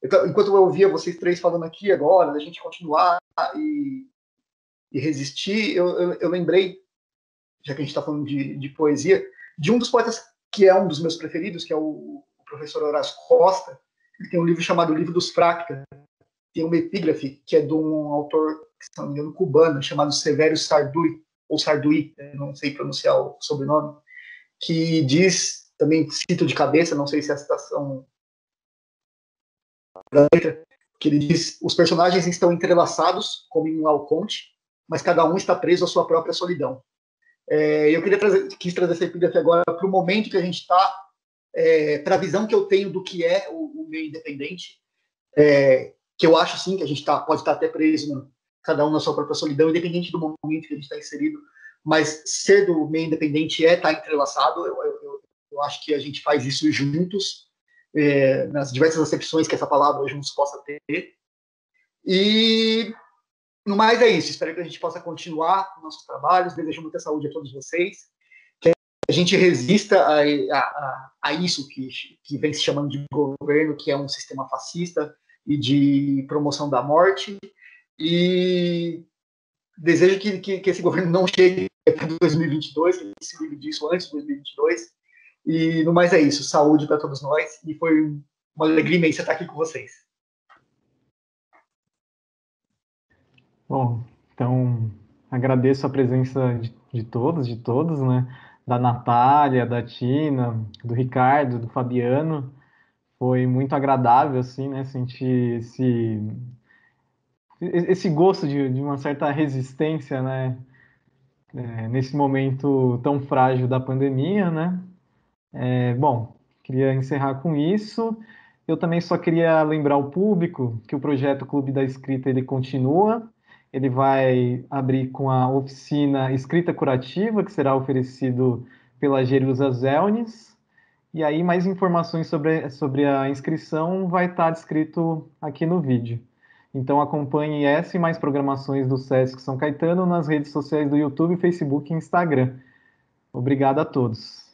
[SPEAKER 2] Enquanto eu ouvia vocês três falando aqui agora, da gente continuar e resistir, eu lembrei, já que a gente está falando de poesia, de um dos poetas que é um dos meus preferidos, que é o professor Horácio Costa. Ele tem um livro chamado Livro dos Fractas. Tem uma epígrafe que é de um autor, se não me engano, cubano, chamado Severo Sarduy, ou Sarduy, não sei pronunciar o sobrenome, que diz, também cito de cabeça, não sei se é a citação da letra, que ele diz: os personagens estão entrelaçados como em um alconte, mas cada um está preso à sua própria solidão. Eu quis trazer essa epígrafe agora para o momento que a gente está, para a visão que eu tenho do que é o meio independente, que eu acho sim que a gente pode estar até preso, cada um na sua própria solidão, independente do momento que a gente está inserido, mas ser do meio independente estar entrelaçado. Eu acho que a gente faz isso juntos, nas diversas acepções que essa palavra juntos possa ter. E no mais é isso. Espero que a gente possa continuar com nossos trabalhos. Desejo muita saúde a todos vocês. Que a gente resista a isso que vem se chamando de governo, que é um sistema fascista e de promoção da morte. E desejo que esse governo não chegue até 2022, que a gente se livre disso antes de 2022. E no mais é isso. Saúde para todos nós. E foi uma alegria imensa estar aqui com vocês.
[SPEAKER 1] Bom, então agradeço a presença de todos, né? Da Natália, da Tina, do Ricardo, do Fabiano. Foi muito agradável, assim, né? Sentir esse gosto de uma certa resistência, né? Nesse momento tão frágil da pandemia, né? Bom, queria encerrar com isso. Eu também só queria lembrar o público que o projeto Clube da Escrita ele continua. Ele vai abrir com a oficina Escrita Curativa, que será oferecido pela Jerusa Zelnes. E aí, mais informações sobre a inscrição vai estar descrito aqui no vídeo. Então, acompanhe essa e mais programações do Sesc São Caetano nas redes sociais do YouTube, Facebook e Instagram. Obrigado a todos.